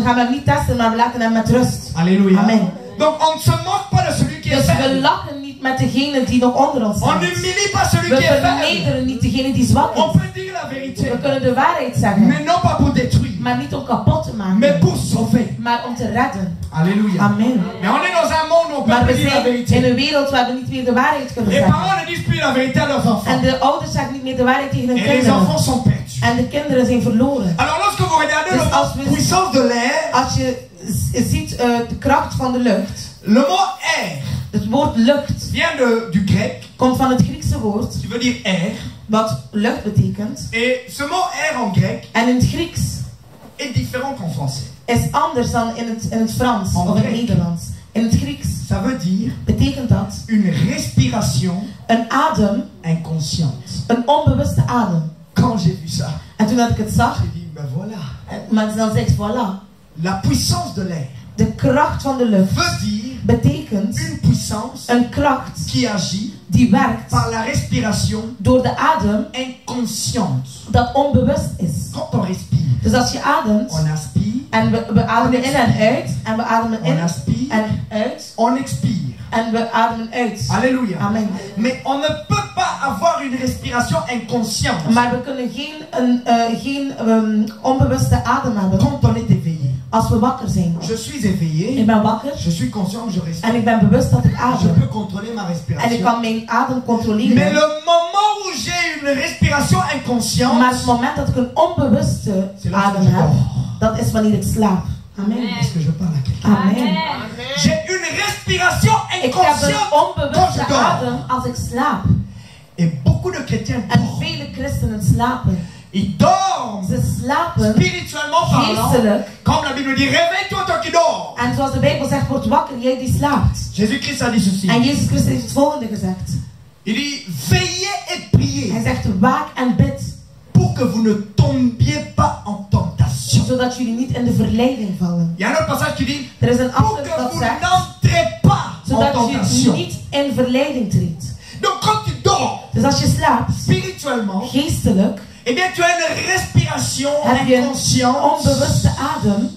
gaan we hem niet testen, maar we laten hem met rust. Alléluia. Amen. Donc on ne se moque pas de celui qui est Dus we faible. lachen niet met degene die nog onder ons On staat. n'humilie pas celui We qui est faible. vernederen niet degene die zwak On is. peut dire la vérité, We kunnen de waarheid zeggen, mais non pas pour détruire, maar niet om kapot te mais maken, pour sauver. maar om te redden. Alléluia. Amen. Mais on est dans un monde où on peut Maar plus we dire la zijn in vérité. een wereld waar we niet meer de waarheid kunnen Les zeggen. parents ne disent plus la vérité à leurs enfants. En de ouders zeggen niet meer de waarheid tegen hun Et les kinderen. enfants sont perdus. En de kinderen zijn verloren. Alors lorsque vous regardez Dus le als mot we- puissance de l'air, Als je ziet de kracht van de lucht. le mot air Het woord lucht vient du grec, komt van het Griekse woord, qui veut dire air. wat lucht betekent. Et ce mot air en grec En in het Grieks est différent qu'en français. is anders dan in het Frans of in het Nederlands. In het Grieks Ça veut dire betekent dat une respiration een adem, inconsciente. een onbewuste adem. Quand j'ai vu ça, En toen dat ik het zag, j'ai dit, ben voilà. maar dan zeg ik, voilà. La puissance de l'air De kracht van de lucht veut dire betekent une puissance een kracht qui agit die werkt par la respiration door de adem inconsciente. dat onbewust is. Quand on respire, Dus als je ademt, on aspire, en we ademen in en uit, en we ademen in on aspire, en uit, on expire. en we ademen uit. Alléluia. Amen. Mais on ne peut pas avoir une respiration inconsciente Maar we kunnen geen onbewuste adem hebben quand on est éveillé. als we wakker zijn. Je suis éveillé, Ik ben wakker je suis conscient que je en respire. ik ben bewust dat ik Je adem. peux contrôler ma En ik respiration. kan mijn adem Mais controleren. le moment où j'ai une respiration Maar inconsciente, het moment dat ik een onbewuste c'est lorsque adem je heb, dors. dat is wanneer ik slaap. Amen. Est-ce que je parle à quelqu'un? Amen. J'ai une respiration Ik heb inconsciente een quand je onbewuste dors. adem als ik slaap. Et beaucoup de chrétiens En dorment. vele christenen slapen. Ils dorment Ze slapen spirituellement parlant. geestelijk. Comme la Bible dit, réveille-toi toi qui dors. En zoals de Bijbel zegt, word wakker, jij die slaapt. Jésus-Christ a dit ceci. En Jezus Christus heeft het volgende gezegd. Il dit, veillez et priez Hij zegt, waak en bid. pour que vous ne tombiez pas en tentation. Zodat jullie niet in de verleiding vallen. Il y a un autre passage qui dit, Er is een pour ander que dat vous zegt, n'entrez pas en zodat je tentation. niet in verleiding treedt. Donc quand tu dors Dus als je slaapt, spirituellement, geestelijk, eh bien tu as une respiration heb je een inconsciente onbewuste adem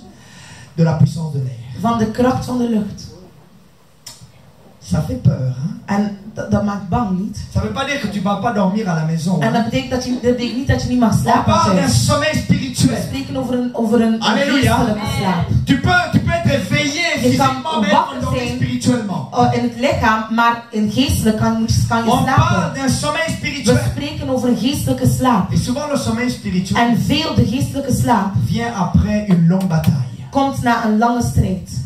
de la puissance de l'air. van de kracht van de lucht. Ça fait peur, hein? En dat maakt bang niet. Ça veut pas dire que tu vas pas dormir à la maison. En Hein? dat betekent niet dat je niet mag On slapen parle d'un thuis. sommeil We spirituel. spreken over een Alléluia. geestelijke slaap. Tu peux être éveillé Je physiquement, kan mais wakker endormi zijn. spirituellement. In het lichaam, maar in geestelijk kan je On parle slapen. d'un sommeil We spirituel. spreken over een geestelijke slaap. Et souvent le sommeil spirituel En veel de geestelijke slaap vient après une longue bataille. komt na een lange strijd.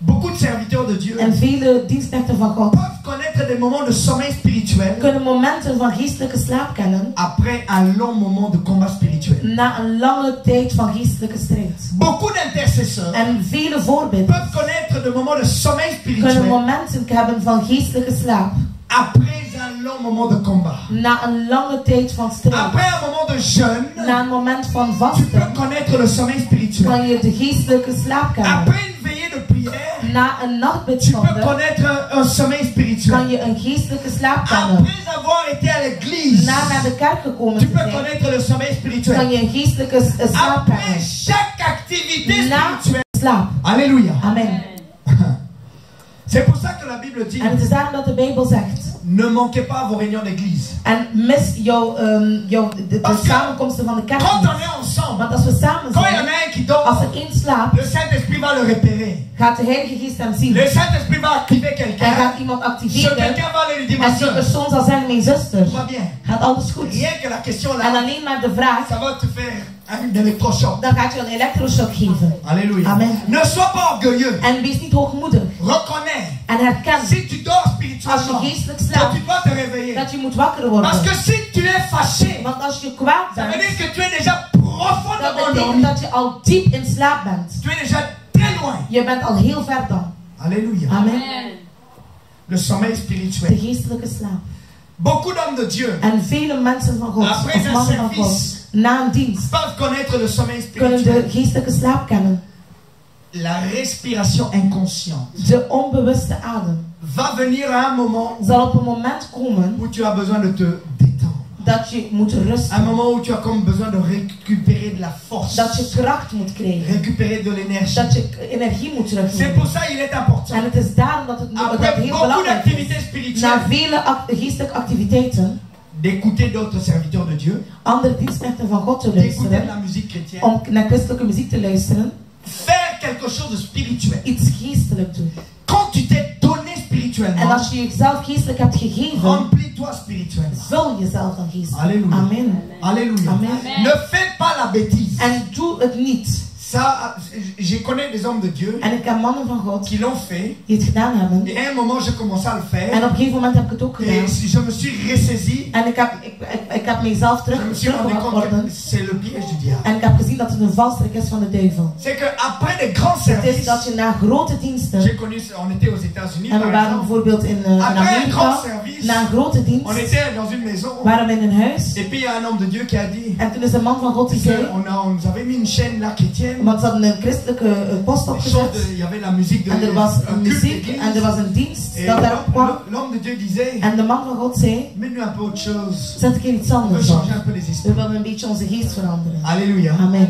Beaucoup de serviteurs de Dieu En vele dienstknechten van God peuvent connaître des moments de sommeil spirituel kunnen momenten van geestelijke slaap kennen après un long moment de combat spirituel. na een lange tijd van geestelijke strijd. Beaucoup d'intercesseurs En vele voorbeelden peuvent connaître des moments de sommeil kunnen spirituel momenten hebben van geestelijke slaap après un long moment de combat. na een lange tijd van strijd. Après un moment de jeûne, Na een moment van tu peux vasten connaître le sommeil spirituel. kan je de geestelijke slaap kennen. Après une veillée de prière, Na een tu peux nachtbidschande connaître un sommeil kan spirituel. je een geestelijke slaap kennen. Après avoir été à l'église, Na naar de kerk gekomen tu te peux zijn, connaître le sommeil kan spirituel. je een geestelijke slaap Après kennen. chaque activité Na spirituelle. slaap. Alléluia. Amen. C'est pour ça que la Bible dit, En het is daarom dat de Bijbel zegt. ne manquez pas vos réunions d'église. En mis de samenkomsten van de kerk Quand niet. on est ensemble, Want als we samen quand il y en zijn, a un qui als dort, er één slaapt, le Saint-Esprit va le repérer. gaat de Heilige Geest hem zien. Le Saint-Esprit va activer En quelqu'un. gaat iemand Ce activeren. quelqu'un va aller lui dire, En ma die soeur, persoon zal zeggen, mijn zuster, tout va bien. gaat alles goed. Rien que la question En là, alleen maar de vraag, ça va te faire un électroshock. dan gaat je een elektroshock geven. Alléluia. Amen. Ne sois pas orgueilleux. En wees niet hoogmoedig. Reconnais. En herken, Si tu dors als spirituellement, je geestelijk que slaapt, tu dois te réveiller. dat je moet wakker worden. Parce que si tu es fâché, Want als je kwaad ça veut bent, dire que tu es déjà dat profondément betekent endormi. dat je al diep in slaap bent. Tu es déjà très loin. Je bent al heel ver dan. Alléluia. Amen. Le sommeil spirituel. De geestelijke slaap. Beaucoup d'hommes de Dieu. En vele mensen van God, Après of un mannen van God, service, na een dienst, peuvent connaître le sommeil kunnen spirituel. de geestelijke slaap kennen. La respiration inconsciente De onbewuste adem va venir à un moment zal op een moment komen où tu as besoin de te détendre. dat je moet Un rusten. moment où tu as comme besoin de récupérer de la force. Dat je kracht moet krijgen. Récupérer de l'énergie. Dat je energie moet C'est pour terugnemen. ça qu'il est important. En het is daarom dat het Après heel beaucoup belangrijk d'activités is. spirituelles, Na vele geestelijke activiteiten, d'écouter d'autres serviteurs de Dieu, andere dienstknechten van God te d'écouter de luisteren, la musique chrétienne, om naar christelijke muziek te luisteren, faire quelque chose de spirituel. iets geestelijk doen. Quand tu t'es donné En spirituellement, als je jezelf geestelijk hebt gegeven, remplis-toi spirituellement. vul jezelf dan geestelijk. Alléluia. Amen. Alléluia. Amen. Ne fais pas la bêtise. En doe het niet. Ça, je connais des hommes de Dieu En ik ken mannen van God qui l'ont fait. die het gedaan hebben. Et à un moment, j'ai commencé à le En faire. op een gegeven moment heb ik het ook gedaan. Et je me suis ressaisi. En ik heb mezelf Je me suis rendu compte que teruggehouden. c'est le piège du diable. En ik heb gezien dat het een valstrik is van de duivel. C'est qu'après des grands Het is dat services, je na grote diensten, j'ai connu, on était aux États-Unis en we par waren exemple, bijvoorbeeld in Amerika, na een grote on dienst, était dans une maison. waren we in een huis. Et puis il y a un homme de Dieu qui a dit En toen is een man van God die zei, on nous avait mis une chaîne là chrétienne. want ze hadden een christelijke post opgezet. Il y avait la musique de En er was un muziek culte en er was een dienst Et dat daarop kwam. l'homme de Dieu disait, En de man van God zei, mets-nous un peu autre chose. zet een keer iets On veut anders op. changer un peu les We esprits. willen een beetje onze geest veranderen. Alléluia. Amen.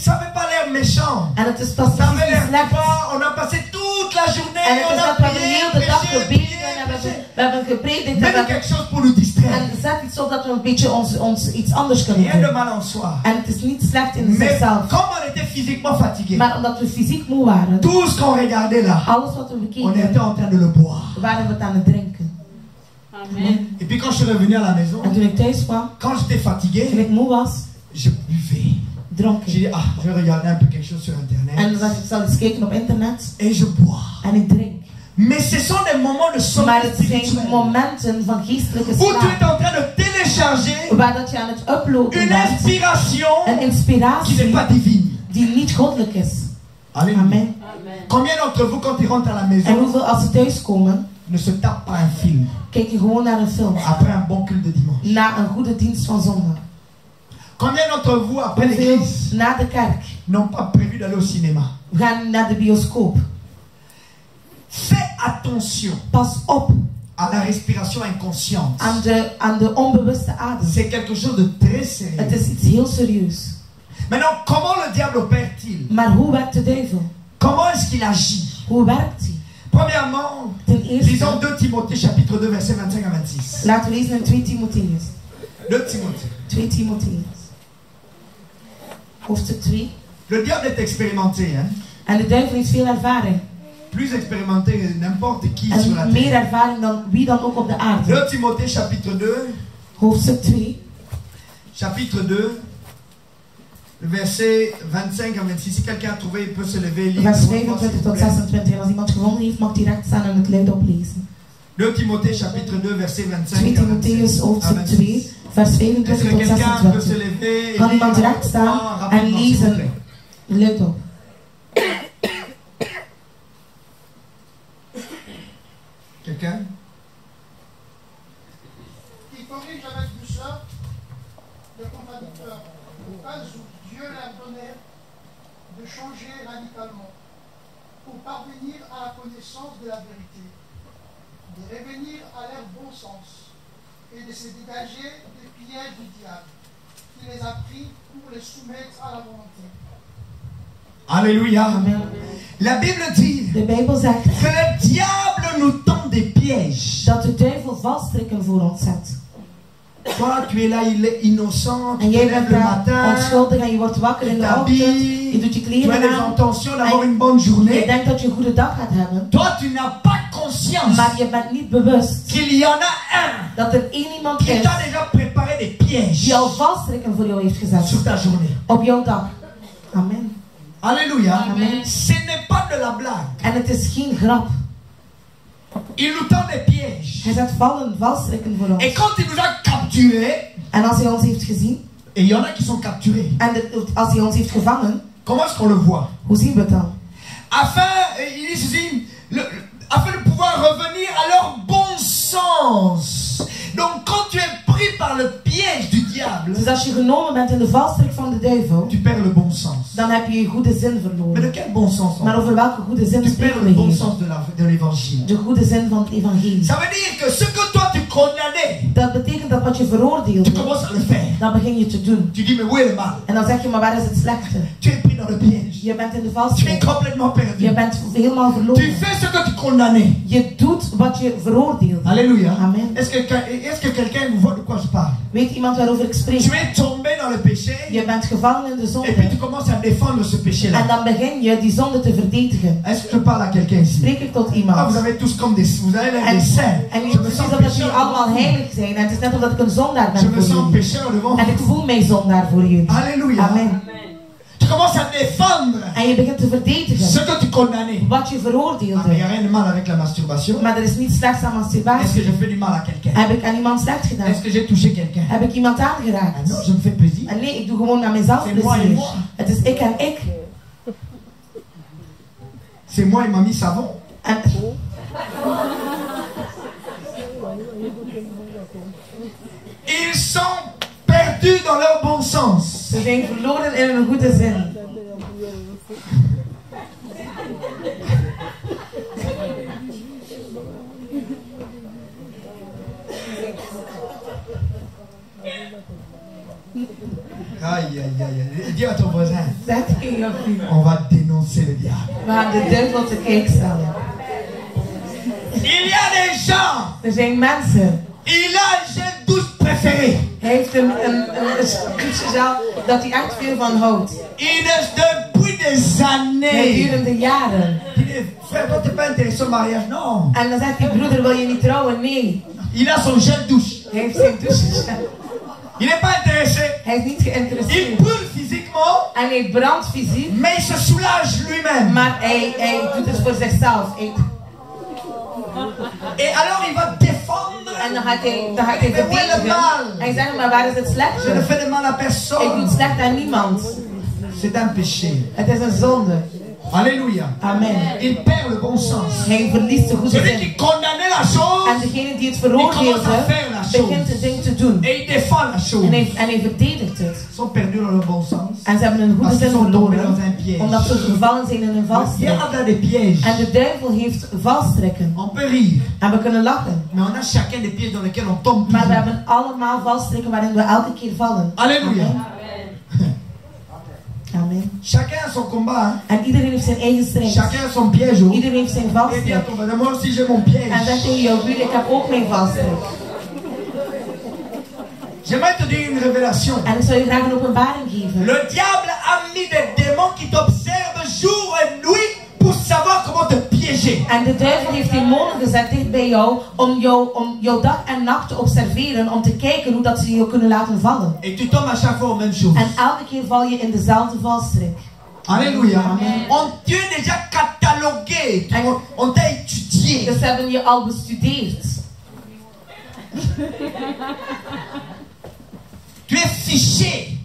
Ça n'avait pas l'air méchant. En het is pas Ça avait niet l'air slecht. pas. On a passé toute la journée. En het On is a dat we hebben prié, heel de dag prêché, gebeden prié, en prêché. we hebben gepredikt en we Mets-nous hebben quelque chose pour nous distraire. en zet iets op dat we een beetje ons iets anders kunnen Rien de doen. mal en soi. En het is niet slecht in Mais zichzelf. comme on était physiquement fatigué, Maar omdat we fysiek moe waren, tout ce qu'on regardait là, alles wat we on était bekeken, en train de le boire. waren we het aan het drinken. Amen. Et puis quand je suis revenu à la maison, En toen ik thuis kwam, quand j'étais toen fatigué, ik moe was, je buvais. dronk J'ai ik. dit, ah, je vais regarder un peu quelque chose sur En internet. dan zag ik zal eens kijken op internet Et je bois. en ik drink. Mais ce sont des moments de Maar sommeil het zijn spirituel. momenten van geestelijke Où tu es slaap. en train de télécharger Waar dat je aan het uploaden une bent. inspiration Een qui n'est inspiratie pas divine. die niet goddelijk is. Alléluia. Amen. Amen. Combien d'entre vous, quand ils rentrent à la En maison, hoeveel als ze thuiskomen, ne se tapent pas un film kijken gewoon naar een film. après un bon culte de dimanche? Na een goede dienst van zondag. Combien d'entre vous, après Hoeveel l'église, na de kerk n'ont pas prévu d'aller au cinéma? gaan naar de bioscoop. Fais attention Pas op à la respiration inconsciente. aan de onbewuste adem. C'est quelque chose de très Het sérieux. is iets heel serieus. Maintenant, comment le diable opère-t-il? Maar hoe werkt de duivel? Comment est-ce qu'il agit? Hoe werkt hij? Premièrement, Ten lisons eerste, 2 Timothée chapitre 2 verset 25 à 26. laten we lezen in 2 Timotheus. 2 Timothée. 2 Timotheus. Hoofdstuk 2. Le diable est expérimenté, hein? En de duivel heeft veel ervaring. Plus expérimenté que n'importe qui sur la En meer terre. ervaring dan wie dan ook op de aarde. 2 Timothée chapitre 2, Hoofdstuk 2. chapitre 2, verset 25 à 26. Si quelqu'un a trouvé, il peut se lever et lire. Vers S'il vous 25 tot plaît. 26. En als iemand gevonden heeft, mag direct staan en het luid oplezen. 2 Timothée chapitre 2, verset 25 2 à Timotheus 26. hoofdstuk 2, vers Est-ce 25 que tot quelqu'un peut se 26. lever et Kan lire iemand direct staan en rapidement, s'il vous lezen? plaît? Luid op. Quelqu'un? Qui corrige avec douceur le contradicteur, au cas où Dieu leur donnait de changer radicalement pour parvenir à la connaissance de la vérité, de revenir à leur bon sens et de se dégager des pièges du diable qui les a pris pour les soumettre à la volonté. Alléluia. Amen. La Bible dit De Bijbel zegt que le diable nous tend des pièges. dat de duivel valstrikken voor ons zet. Toi, tu es là, il est innocent, tu En te jij lèves bent le daar matin, onschuldig en je wordt wakker in tu de ochtend. Je t'habilles, doet je tu as kleren les aan. intentions d'avoir En une bonne je journée. denkt dat je een goede dag gaat hebben. Toi, tu n'as pas conscience Maar je bent niet bewust qu'il y en a un dat er één iemand qui is t'a déjà préparé des pièges die al valstrikken voor jou heeft gezet. sur ta journée. Op jouw dag. Amen. Alléluia. Amen. Ce n'est pas de la blague. En het is geen grap. Il nous tend des pièges. Hij zet valstrikken voor Et ons. quand il nous a capturés, En als hij ons heeft gezien, et il y en a qui sont capturés, en als hij ons heeft gevangen, comment est-ce qu'on le voit? hoe zien we het dan? Afin, il dit ceci, afin de pouvoir revenir à leur sens. Donc quand tu es pris par le piège du diable, Dus als je genomen bent in de valstrik van de duivel, tu perds le bon sens. dan heb je je goede zin Mais verloren. de quel bon sens? Maar over welke goede zin Tu perds spreken le we bon hier? sens de l'évangile. De goede zin van het evangelie. Ça veut dire que ce que toi tu condamnais, Dat betekent dat wat je tu veroordeelde, commences à le faire. dan begin je te doen. Tu dis mais où est le mal? En dan zeg je, maar waar is het slechte? Tu es pris dans le piège. Je bent in de Tu es valstrik. complètement perdu. Je bent helemaal Tu verloren. fais ce que tu condamnais. Je doet wat je veroordeelde. Alléluia. Amen. Est-ce que quelqu'un voit de quoi je parle? Weet iemand waarover ik spreek? Tu es tombé dans le péché Je bent gevallen in de et puis tu zonde. commences à défendre ce En péché-là. dan begin je die zonde te verdedigen. Est-ce que je parle à quelqu'un ici? Spreek ik tot Ah, iemand? vous avez tous comme vous avez l'air En, des saints. en Je je me precies sens omdat jullie pécheur. allemaal heilig zijn. En het is net omdat ik een zondaar Je ben me voor sens jullie. pécheur devant En ik vous. voel mij zondaar voor jullie. Alléluia. Amen. Tu commences à défendre En je begint te verdedigen ce que tu condamnais. wat je Ah, mais il n'y veroordeelde. a rien de mal avec la masturbation. Maar er is niets slechts aan Est-ce que masturbatie. je fais du mal à quelqu'un? Heb ik aan iemand slecht gedaan? Est-ce que j'ai touché quelqu'un? Heb ik iemand Ah aangeraakt? non, je me fais plaisir. En nee, ik doe gewoon aan mezelf C'est moi et plezier. moi. Het is ik en ik. C'est moi et mamie savon. En Ils sont perdus dans leur bon sens. ze zijn verloren in een goede zin. Aïe, aïe, aïe. Dis à ton voisin, Zeg tegen je buur. on va dénoncer le diable. We gaan de duivel te kijk stellen. Il y a des gens, Er zijn mensen. il a un gel douche préféré. Hij heeft een sociaal dat hij echt veel van houdt. Il est depuis des années. Gedurende jaren. Il dit, frère, toi t'es pas intéressé au mariage? Non. En dan zegt hij, broeder, wil je niet trouwen? Nee. Il a son gel douche. Hij heeft zijn douchegel. Il n'est pas intéressé. Hij is niet Il geïnteresseerd. brûle physiquement, En hij brandt fysiek. mais il se soulage lui-même. Maar hij doet het voor zichzelf. Et alors il va défendre. En dan gaat hij verdedigen. Hij zegt, maar waar is het Je ne slechte? fais de mal à Ik personne. doe slecht aan niemand. C'est un péché. Het is een zonde. Alléluia. Amen. Il perd le bon sens. Hij verliest de goede Celui zin. qui condamnait la En chose, degene die het veroordeelde, begint het ding te doen. et il défend la chose. En hij verdedigt het. Ils sont perdus dans le bon sens. En ze hebben een goede Parce qu'ils zin sont tombés verloren. dans un piège. Omdat ze gevallen zijn in een Le valstrik. diable a des pièges. En de duivel heeft valstrikken. On peut rire, En we kunnen lachen. mais on a chacun des pièges dans lesquels on tombe. Maar we toujours. hebben allemaal valstrikken waarin we elke keer vallen. Alléluia. Amen. Amen. Chacun a son combat. Hein. En iedereen heeft zijn eigen strijd. Chacun a son piège. Oh. Iedereen heeft zijn Et dis à valstrik. ton voisin, moi aussi j'ai mon piège. En zeg tegen jouw buur, ik heb ook mijn valstrik. J'aimerais te dire une révélation. En ik zou je graag een openbaring geven. Le diable a mis des démons qui t'observent jour et nuit pour savoir comment te piéger. En de duivel heeft demonen gezet dicht bij jou om jou dag en nacht te observeren, om te kijken hoe dat ze jou kunnen laten vallen. Et tu tombes à chaque fois aux mêmes choses. En elke keer val je in dezelfde valstrik. Alléluia. Amen. On tu es déjà catalogué. On t'a étudié. Dus ze hebben je al bestudeerd. Tu es fiché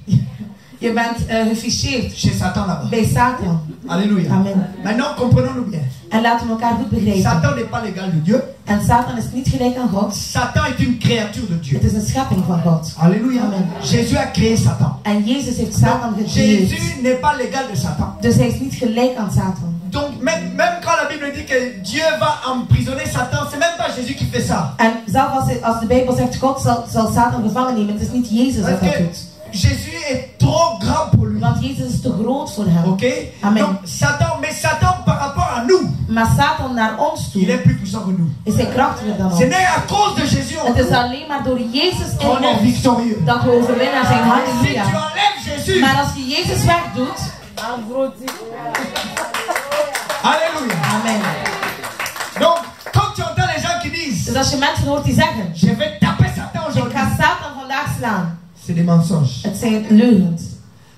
Je bent geficheerd chez Satan là-bas. bij Satan. Alléluia. Amen. Maintenant, comprenons-nous bien. En laten we elkaar goed begrijpen. Satan n'est pas l'égal de Dieu. En Satan is niet gelijk aan God. Satan est une créature de Dieu. Het is een schepping van God. Alléluia. Amen. Jésus a créé Satan. En Jezus heeft Satan gecreëerd. Jésus n'est pas l'égal de Satan. Dus hij is niet gelijk aan Satan. Donc, même quand la Bible dit que Dieu va emprisonner Satan, c'est même pas Jésus qui fait ça. En zelfs als de Bijbel zegt God zal Satan gevangen nemen, het is niet Jezus dat Parce dat que doet. Jésus est trop grand pour lui. Want Jezus is te groot voor hem. Ok? Amen. Donc, Satan par rapport à nous, Maar Satan naar ons il est toe plus puissant que nous. is hij krachtiger dan Ce ons. n'est à cause de Jésus en Het nous is alleen maar door Jezus in qu'on est ons victorieux. dat we overwinnaar zijn. Si tu Halleluja. enlèves Jésus, Maar als je Jezus wegdoet, alléluia. amen. Donc, quand tu entends les gens qui disent, Dus als je mensen hoort die zeggen, je vais taper Satan ik aujourd'hui, ga Satan vandaag slaan. c'est des mensonges. Het zijn leugens.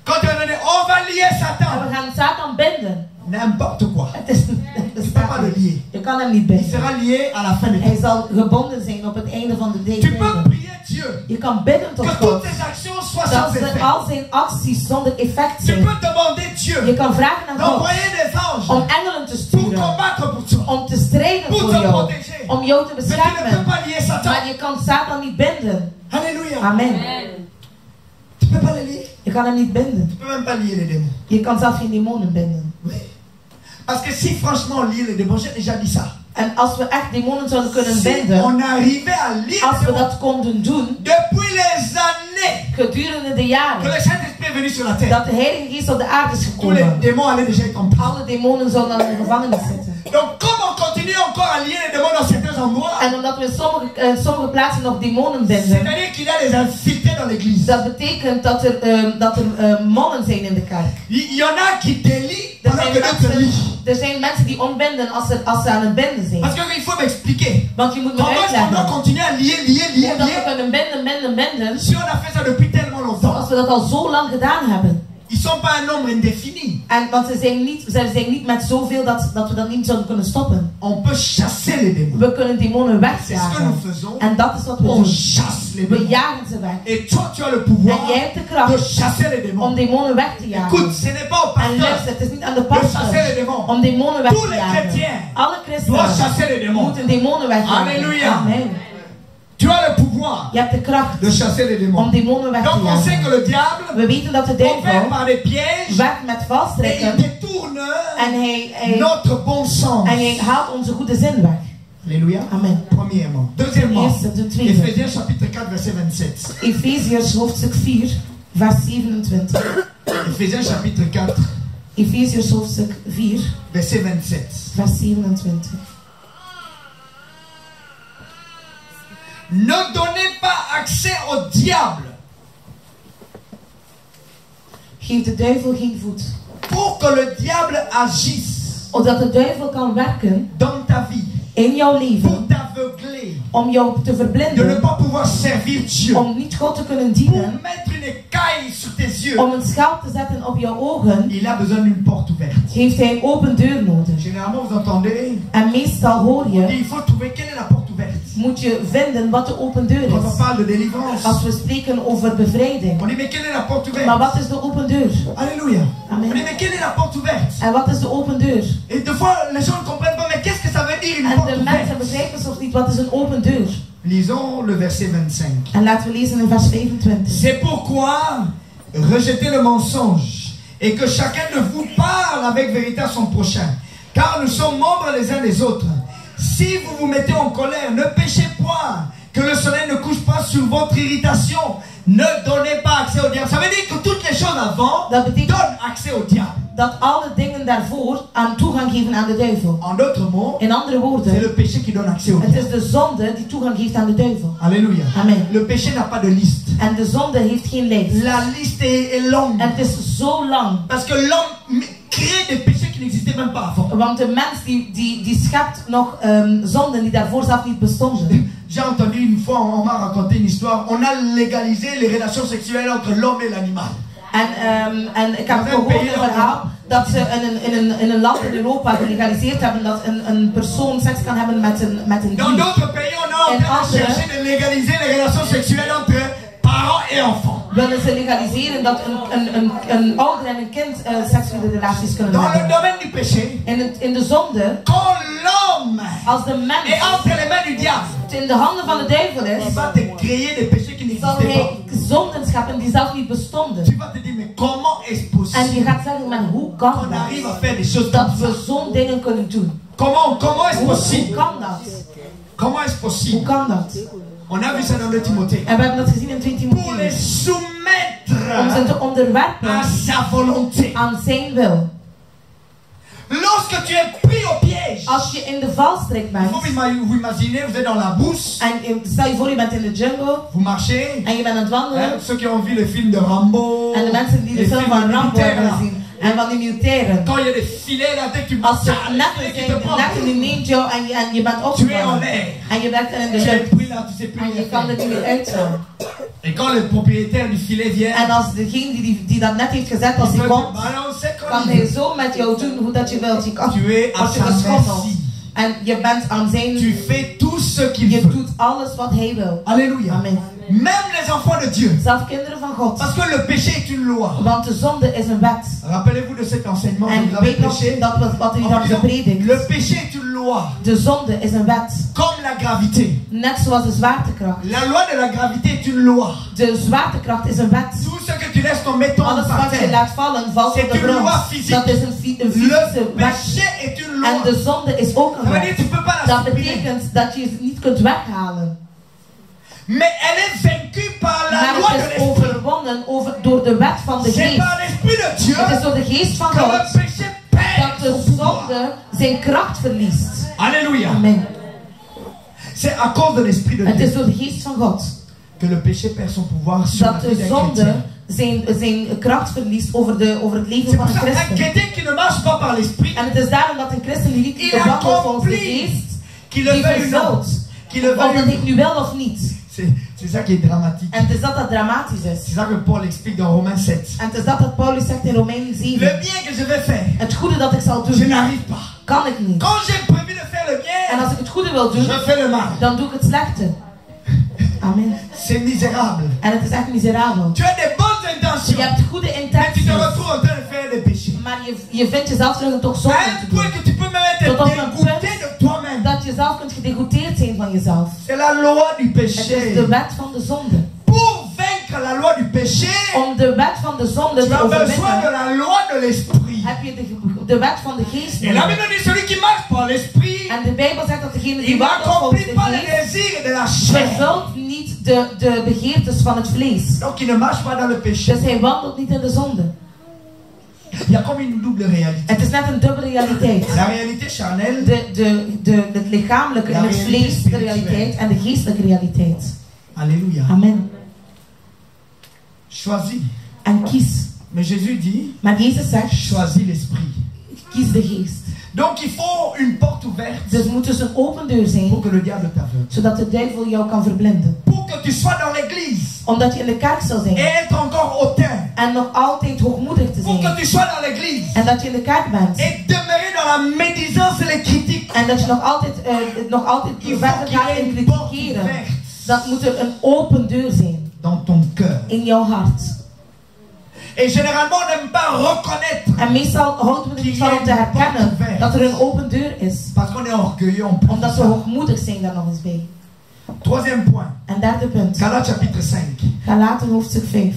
Quand tu vas donner, on va lier En Satan, we gaan Satan binden. n'importe quoi. Het is Tu ne peux pas le lier. Je kan hem niet Il binden. sera lié à la fin de Hij temps. zal gebonden zijn op het einde van de Tu peux tijden. prier Dieu Je kan bidden tot que God. toutes tes actions soient Dat sans effet. al zijn acties zonder effect Tu zijn. peux demander Je Dieu kan vragen aan God d'envoyer des anges om engelen te pour sturen. combattre pour toi. Om te strijden Pour voor te jou. protéger. Om jou te Mais tu ne beschermen. peux pas lier Satan. Maar je kan Satan niet binden. Alléluia. Amen. Tu ne peux pas les lier. Je kan hem niet binden. Tu ne peux même pas lier les démons. Je kan zelf geen demonen binden. Oui. Parce que si franchement on liait les démons, j'ai déjà dit ça. En als we echt demonen zouden kunnen Si binden, on arrivait à lier als les we démons, dat konden doen, depuis les années gedurende de que jaren, le Saint-Esprit est venu sur la terre, dat de Heilige Geest op de aarde is tous les gekomen, démons allaient déjà être en prison. alle demonen zouden dan in de gevangenis zitten. Donc comme on continue encore à lier les démons dans certains endroits, En omdat we in sommige plaatsen nog demonen binden, c'est-à-dire qu'il y a des infiltrés dans l'église. dat betekent dat er mannen zijn in de kerk. Il y en a qui délient Er pendant zijn, que d'autres lient. er zijn mensen die ontbinden als ze aan het binden zijn. Parce qu'il faut m'expliquer. Want je moet me Comment est-ce qu'on doit uitleggen continuer à lier, hoe dat we lier kunnen binden, si on a fait ça depuis tellement longtemps? zoals we dat al zo lang gedaan hebben. Ils sont pas un nombre indéfini. En want ze zijn niet met zoveel dat we dat niet zouden kunnen stoppen. On peut chasser les démons. We kunnen demonen C'est ce que wegjagen. nous faisons. En dat is wat we On doen. chasse les We démons. jagen ze weg. Et toi, tu as le En pouvoir jij hebt de de kracht chasser les om démons. demonen weg te jagen. Écoute, ce n'est pas au En pasteur luister, het is niet aan de de chasser les pastor démons. om demonen weg Tous te les jagen. chrétiens Alle doivent christenen chasser les démons. moeten demonen wegjagen. Alléluia. Amen. Tu as le pouvoir Je hebt de kracht de chasser les démons. om demonen weg te Donc on sait que jagen. le diable We weten dat de opère duivel par des pièges werkt met et il valstrikken détourne en hij notre bon sens. haalt onze goede zin weg. Alléluia. Amen. Premièrement. Deuxièmement, Eerste, de tweede. Éphésiens chapitre 4 verset 27. Efeziërs hoofdstuk 4, vers 27. Éphésiens chapitre 4 Efeziërs hoofdstuk 4, verset 27. vers 27. Ne donnez pas accès au diable Geef de duivel geen voet. pour que le diable agisse Opdat de duivel kan werken dans ta vie in jouw pour leven. t'aveugler, Om jou te de ne verblinden. pas pouvoir servir Dieu, Om niet God te kunnen pour dienen. mettre une écaille sur tes yeux. Om een schaap te zetten op jouw ogen. Il a besoin d'une porte ouverte. Heeft hij een open deur nodig. Généralement, vous entendez, En meestal hoor on je. dit il faut trouver quelle est la porte ouverte. Moet je vinden wat de open deur Quand on is. parle de délivrance, Als we spreken over bevrijding. on dit mais quelle est la porte ouverte? Maar wat is de open deur? Alléluia. Amen. On dit mais quelle est la porte ouverte? En wat is de open deur? Et des fois, les gens ne comprennent pas, mais qu'est-ce que ça veut dire une En porte de mensen ouverte? begrijpen soms niet wat is een open deur. Lisons le verset 25. En laten we lezen in vers 25. C'est pourquoi rejetez le mensonge et que chacun de vous parle avec vérité à son prochain. Car nous sommes membres les uns des autres. Si vous vous mettez en colère, ne péchez point. Que le soleil ne couche pas sur votre irritation. Ne donnez pas accès au diable. Ça veut dire que toutes les choses avant Dat betekent donnent accès au diable. dat alle dingen daarvoor aan toegang geven aan de duivel. En d'autres mots, In andere c'est woorden, le péché qui donne accès au het diable. is de zonde die toegang geeft aan de duivel. Alléluia. Amen. Le péché n'a pas de liste. En de zonde heeft geen lijst. La liste est longue. En het is zo lang. Parce que l'homme crée des péchés qui n'existaient même pas avant. Want de mens die schept nog zonden die daarvoor zelf niet bestonden. J'ai entendu une fois, on m'a raconté une histoire, on a légalisé les relations sexuelles entre l'homme et l'animal. En ik heb gehoord een verhaal dat ze in een land in Europa gelegaliseerd hebben dat een persoon seks kan hebben met een Dans dier. d'autres pays, on a en train de chercher de légaliser les relations sexuelles entre parents et enfants. Willen ze legaliseren dat een ouder en een kind seksuele relaties kunnen Dans le hebben. domaine du péché, In de zonde, quand l'homme als de mens est entre les mains du diable, in de handen van de duivel il is, va te créer des péchés qui zal n'existaient pas. hij zonden scheppen die zelf niet bestonden. Tu vas te dire, mais comment est-ce En je possible gaat zeggen, maar hoe kan qu'on arrive à dat? faire des choses Dat comme ça? we zo'n dingen kunnen doen. Comment est-ce Hoe possible? kan dat? Comment est-ce Hoe possible? kan dat? On a vu ça dans le Timothée. En we hebben dat gezien in 2 Pour les Timotheus. soumettre Om ze te onderwerpen à sa volonté. aan zijn wil. Lorsque tu es pris au piège, Als je in de valstrik il bent, faut vous imaginer, vous êtes dans la bourse, en stel je voor je bent in de jungle, vous marchez, en je bent aan het wandelen, hein, ceux qui ont vu le film de Rambo, en de mensen die de les film films van Rambo militaires, hebben là. gezien, en van die militairen. Quand il y a des filets là, dès que tu Als marches, ze netten qui te zijn, prend, netten die neemt jou en je bent tu es en opgevangen. l'air. En je bent in de Tu es jungle. pris là, tu sais plus En rien je kan er faire. niet meer uitgaan. Et quand le propriétaire du filet vient, En als degene die dat net heeft gezet, als il hij peut komt, te balancer kan comme hij il veut. zo met jou doen hoe dat je wilt. Je kan, Tu es à word je sa geschommeld. merci. En je bent aan zijn, Tu fais tout ce qu'il je veut. doet alles wat hij wil. Alléluia. Amen. Même les enfants de Dieu. Zelfs kinderen van God. Parce que le péché est une loi. Want de zonde is een wet. Rappelez-vous de cet enseignement. En weet nog dat wat u dan gepredikt. Le péché est une loi. De zonde is een wet. Comme la gravité. Net zoals de zwaartekracht. La loi de la gravité est une loi. De zwaartekracht is een wet. Tout ce que tu laisses tomber tombe Alles par wat je terre. laat vallen, valt op de grond. Dat is een fysische Le wet. péché est une loi. En de zonde is ook een Ça veut dire, tu wet. peux pas la Dat supprimer. betekent dat je het niet kunt weghalen. Mais elle est vaincue par la Maar loi de het is l'esprit. overwonnen door de wet van de C'est geest. par l'esprit de Dieu Het is door de geest van que le God péché perd dat de son pouvoir. zonde zijn kracht verliest. Alléluia. Amen. C'est à cause de l'esprit de Het is Dieu door de geest van God que le péché perd son pouvoir sur la dat vie de d'un zonde chrétien. zijn kracht verliest over het leven C'est van pour een ça qu'un christen. chrétien qui ne marche pas par l'esprit, En het is daarom dat een christen die niet il wandelt volgens de accomplit, geest, qu'il le die veuille ou non, vervult. qu'il le Of dat veuille ou ik non. nu wel of niet. C'est ça qui est dramatique. En het is dat dramatisch is. C'est ça que Paul explique dans Romains 7. En het is dat Paulus zegt in Romeinen 7. Le bien que je vais faire, Het goede dat ik zal je doen, n'arrive pas. kan ik niet. Quand j'ai prévu de faire le En bien, als ik het goede wil doen, je fais le mal. dan doe ik het slechte. Amen. C'est misérable. En het is echt miserabel. Tu as des bonnes intentions, Je hebt goede mais tu intenties, te retrouves en train de faire des péchés. maar je vindt jezelf terug en toch zonde À te un doen. point que tu peux même être Tot op een dégoûté punt de toi-même. dat je zelf kunt gedegoûteerd zijn van jezelf. C'est la loi du Het is péché. de wet van de zonde. Pour vaincre la loi du péché, Om de wet van de zonde tu te as besoin de overwinnen, la loi de l'esprit. heb je de wet van de geest Et la nodig. Bible dit celui qui marche par l'esprit, En de Bijbel zegt dat degene die il wandelt volgens n'accomplit de pas les geest, désirs de la chair. vervult niet de begeertes van het vlees. Donc il ne marche pas dans le péché. Dus hij wandelt niet in de zonde. Il y a comme une double réalité. Het is net een dubbele realiteit. La réalité charnelle, Het lichamelijke en het vlees, de realiteit, en de geestelijke realiteit. alléluia, Amen. choisis. En kies. Mais Jésus dit, Maar Jezus zegt, choisis l'esprit. kies de geest. Donc il faut une porte ouverte Dus het moet dus een open deur zijn, pour que le diable t'aveugle. zodat de duivel jou kan verblinden. Pour que tu sois dans l'église Omdat je in de kerk zal et zijn. être encore hautain. En nog altijd hoogmoedig te Pour que zijn. tu sois dans l'église En dat je in de kerk bent. et demeurer dans la médisance et les critiques. En dat je nog altijd Il faut verder qu'il y gaat ait in une porte kritikeren. ouverte Dat moet er een open deur zijn. dans ton cœur. In jouw hart. Et généralement, on n'aime pas reconnaître En meestal houden we er niet van om te herkennen dat er een open deur is. parce qu'on est orgueilleux en plus. de Omdat we ça. hoogmoedig zijn daar nog eens bij. Troisième point, En derde punt. Galates chapitre 5. Galaten hoofdstuk 5.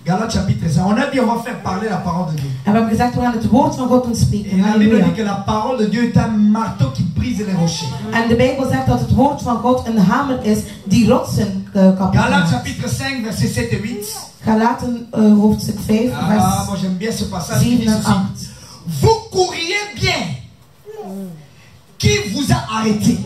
Galates chapitre 5. On a dit on va faire parler la parole de Dieu. En we hebben gezegd we gaan het woord van God doen Et spreken. la Bible dit Halleluja. que la parole de Dieu est un marteau qui brise les rochers. En de Bijbel zegt dat het woord van God een hamer is die rotsen kapot Galates maakt. chapitre 5, versets 7 et 8. Galaten hoofdstuk 5 Ah, vers moi j'aime bien ce passage qui 7 dit en ceci. 8. Vous courriez bien. Qui vous a arrêté?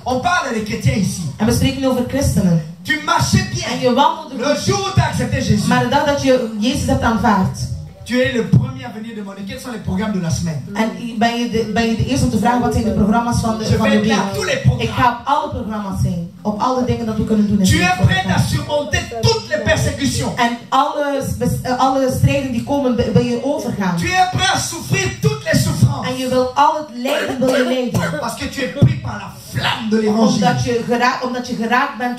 On parle des chrétiens ici. En we spreken over christenen. Tu marchais En bien. je wandelde Le goed. jour où tu as accepté Jésus, Maar de dag dat je Jezus hebt aanvaard. tu es le premier à venir demander quels sont les programmes de la semaine. En ben je de eerste om te vragen wat zijn de programma's van de Je vais être là à week. tous les Ik programmes. ga op alle programma's zijn. Op alle dingen dat we kunnen doen. In Tu de es week. prêt à surmonter toutes les persécutions. En alle strijden die komen wil je overgaan. Tu es prêt à souffrir toutes les souffrances. En je wil al het lijden wil je lijden. Parce que tu es pris par la flamme de l'évangile. Omdat je geraakt bent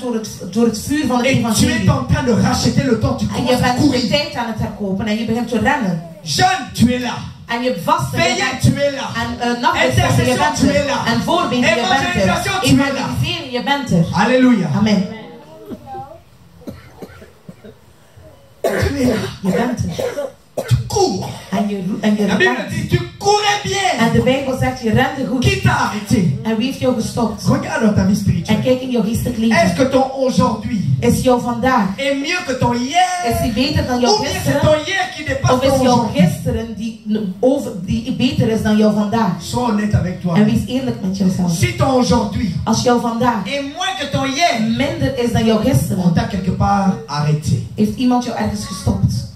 door het vuur van het Et tu es evangelie. en train de racheter le temps. Tu En je commences à bent de courir. tijd aan het herkopen en je begint te rennen. Jeune, tu es là. En je vast Veillez, tu es là. en nachtbesten, je bent tu es er. là. En voorbinden, je bent er. Evangelisation, tu es là. Evangeliseren, je bent er. Alléluia. Amen. Tu es là. Je bent er. Tu cours. En je La Bible rent. dit, tu courais bien. En de Bijbel zegt, je rende goed. Qui t'a arrêté? En wie heeft jou gestopt? Regarde dans ta vie En spirituelle. kijk in jouw geestelijk Est-ce leven. que ton aujourd'hui Is jouw vandaag, est mieux que ton hier? is die beter dan jouw Ou bien c'est gisteren? ton hier qui dépasse Of is ton jouw aujourd'hui? gisteren die beter is dan jouw vandaag? Sois honnête avec toi. En wees eerlijk met jezelf. Si ton aujourd'hui Als jouw vandaag est moins que ton hier, minder is dan jouw on gisteren, t'a quelque part arrêté. heeft iemand jou ergens gestopt.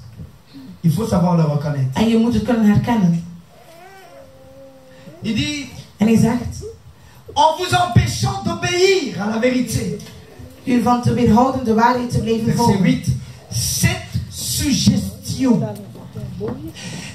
Il faut savoir le reconnaître. En je moet het kunnen herkennen. Il dit, En hij zegt, en vous empêchant d'obéir à la vérité. u van te weerhouden de waarheid te blijven Verset volgen. 8. Cette suggestion.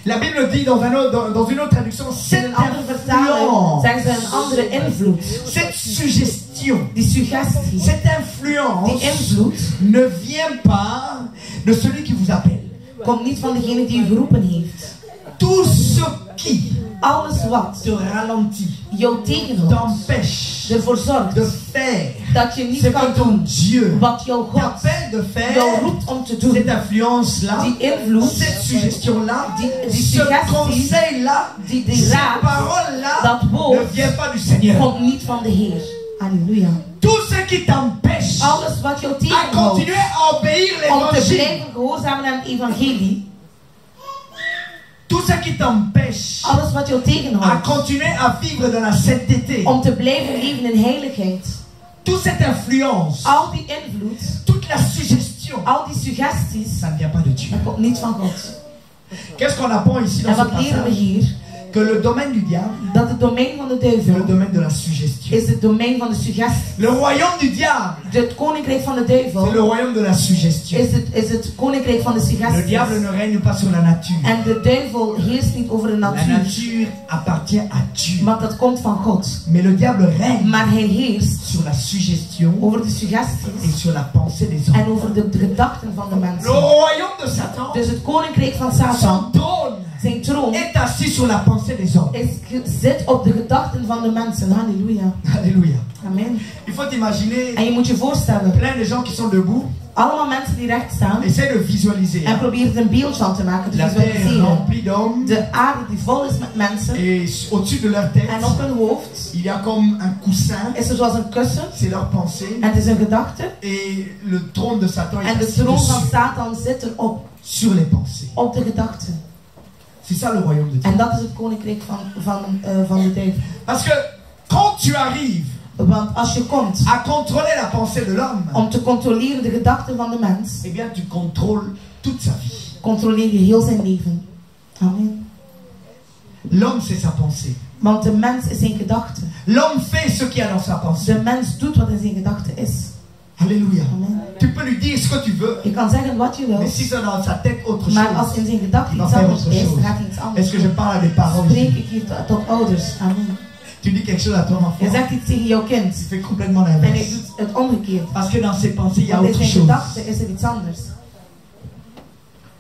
La Bible dit dans une autre traduction, In cette een andere vertaling influence. zeggen ze een andere invloed. Cette suggestion. suggestion, die suggestie, cette influence die invloed, ne vient pas de celui qui vous appelle. komt niet van degene die u geroepen heeft. Tout ce qui Alles wat te ralentit, jou tegenhoudt, t'empêche ervoor zorgt de faire dat je niet ce kan que ton doen Dieu wat jouw God t'appelle de jou faire, roept om te doen. cette influence-là, Die invloed, cette suggestion-là, die ce suggestie, conseil-là, die cette raad, parole-là dat ne woord vient pas du Seigneur. komt niet van de Heer. Halleluja. Tout ce qui t'empêche Alles wat jou à tegenhoudt continuer à obéir om te l'évangile, blijven gehoorzamen aan het evangelie, tout ce qui t'empêche alles wat jou à tegenhoudt continuer à vivre dans la sainteté, om te blijven leven in heiligheid, toute cette influence, al die invloed, toute la suggestion, al die suggesties, ça ne vient pas de Dieu. dat komt niet van God. Qu'est-ce qu'on apprend ici dans En ce wat leren we passage? hier? Que le domaine du diable, Dat het domein van de c'est le duivel domaine de la suggestion. is het domein van de suggestie. Le royaume du diable, Het koninkrijk van de c'est le duivel royaume de la suggestion. is het koninkrijk van de Le suggesties. diable ne règne pas sur la nature. En de duivel heerst niet over de La natuur, nature appartient à Dieu. want dat komt van God. Mais le diable règne Maar hij heerst sur la suggestion over de et suggesties sur la pensée des hommes. en over de gedachten van de Le mensen. royaume de Satan, Dus het koninkrijk van Satan, son trône zijn troon, est assis sur la pensée des hommes. zit op de gedachten van de mensen. Halleluja. Alléluia. Amen. Il faut imaginer En je moet je voorstellen, plein de gens qui sont debout, allemaal mensen die recht staan essaient de visualiser. en proberen er een beeld van te maken, te La terre visualiseren. remplie d'hommes De aarde die vol is met mensen et au-dessus de leur tête, en op hun hoofd il y a comme un coussin, is er zoals een kussen c'est leur pensée, en het is een gedachte et le trône de Satan est en de assis troon van dessus, Satan zit erop, sur les pensées. op de gedachten. C'est ça le royaume de Dieu. En dat is het koninkrijk van de duivel. Parce que quand tu arrives Want als je komt à contrôler la pensée de l'homme, om te controleren de gedachten van de mens, eh bien tu contrôles toute sa vie. controleer je heel zijn leven. Amen. L'homme c'est sa pensée. Want de mens is zijn gedachte. L'homme fait ce qu'il y a dans sa pensée. De mens doet wat in zijn gedachte is. Alléluia. Amen. Tu peux lui dire ce que tu veux, Je kan zeggen wat je mais wil, si c'est dans sa tête autre maar als chose, in zijn gedachte il va iets faire anders autre is, chose. dan gaat hij iets anders Est-ce que je doen. parle à des parents Spreek ici? ik hier tot ouders. Amen. Tu dis quelque chose à ton enfant, Je zegt iets tegen jouw kind tu fais complètement en hij l'inverse. doet het omgekeerd. Parce que dans ses pensées, il y a Want in autre zijn chose. gedachte is er iets anders.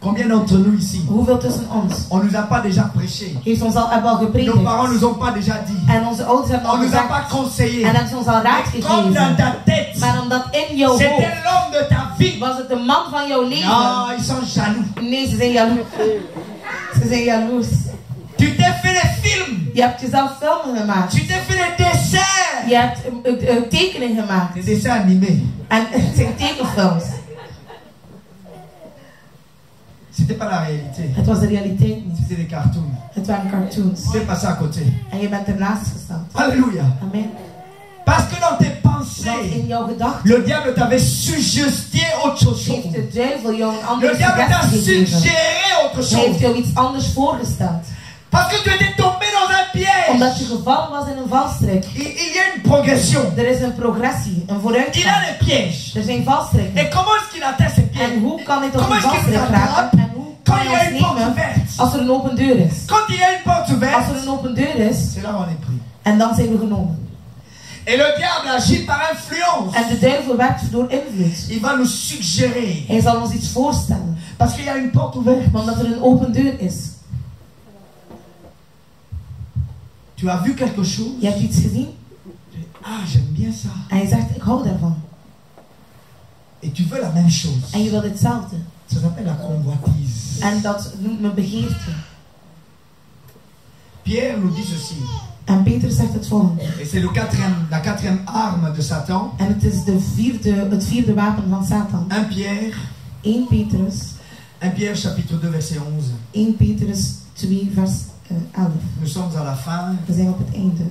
Combien d'entre nous ici, Hoeveel tussen ons on ne nous a pas déjà prêché? heeft ons hebben al Nos gepredikt parents ne nous ont pas déjà dit. en onze ouders hebben On al ne nous a gezegd pas conseillé. en hebben ze ons al raad Mais comme dans gegeven. ta tête, Maar omdat in jouw c'était hoofd l'homme de ta vie. was het de man van jouw leven. Non, ils sont jaloux. Nee, ze zijn jaloers. Ze zijn jaloers. Tu t'es fait des films. Je hebt jezelf filmen gemaakt. Tu t'es fait des dessins. Je hebt tekeningen gemaakt. Des dessins animés. En het zijn tekenfilms. C'était pas la réalité. Het was de realiteit niet. C'était des cartoons. Het waren cartoons. Tu es passé à côté. En je bent ernaast gestaan. Alléluia. Amen. Parce que dans tes Want pensées, in jouw gedachten le diable t'avait suggesté autre chose. heeft de duivel jou een andere Le diable t'a suggestie gegeven. suggéré autre Hij heeft chose. jou iets anders voorgesteld. Parce que tu étais tombé dans un piège. Omdat je gevallen was in een valstrik. Il y a une progression. Er is een progressie, een Il a vooruitgang. les pièges. Er zijn valstrikken. Et comment est-ce qu'il atteint ces pièges? En hoe kan hij tot Comment een est-ce qu'il valstrik nous raken? attrape? En hoe kan Quand il y a hij une ons porte nemen ouverte. als er een open deur is? Quand il y a une porte Als er ouverte, een open deur is, c'est là où on est pris. en dan zijn we genomen. Et le diable agit par influence. En de duivel werkt door invloed. Il va nous suggérer. Hij zal ons iets voorstellen. Parce qu'il y a une porte ouverte. Omdat er een open deur is. Tu as vu quelque chose? Je hebt iets gezien Ah, j'aime bien ça. en je zegt, ik hou daarvan. Et tu veux la même chose. En je wilt hetzelfde. Ça s'appelle la convoitise. En dat noemt men begeerte. Pierre nous dit ceci. En Peter zegt het volgende. Et c'est la quatrième arme de Satan. En het is het vierde wapen van Satan. 1 Pierre. 1 Petrus. 1 Pierre chapitre 2 verset 11. 1 Petrus 2 vers 11. Nous sommes à la fin. We zijn op het einde.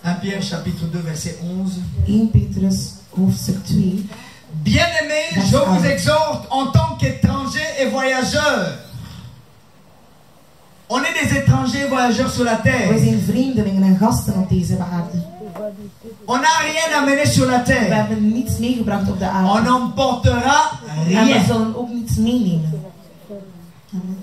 1 Pierre chapitre 2 verset 11. 1 Petrus hoofdstuk 2. Bien-aimés, je vous exhorte en tant qu'étrangers et voyageurs. On est des étrangers et voyageurs sur la Wij terre. zijn vreemdelingen en gasten op deze aarde. On n'a rien à mener sur la We terre. hebben niets meegebracht op de On aarde. n'emportera En we rien. zullen ook niets meenemen. Amen.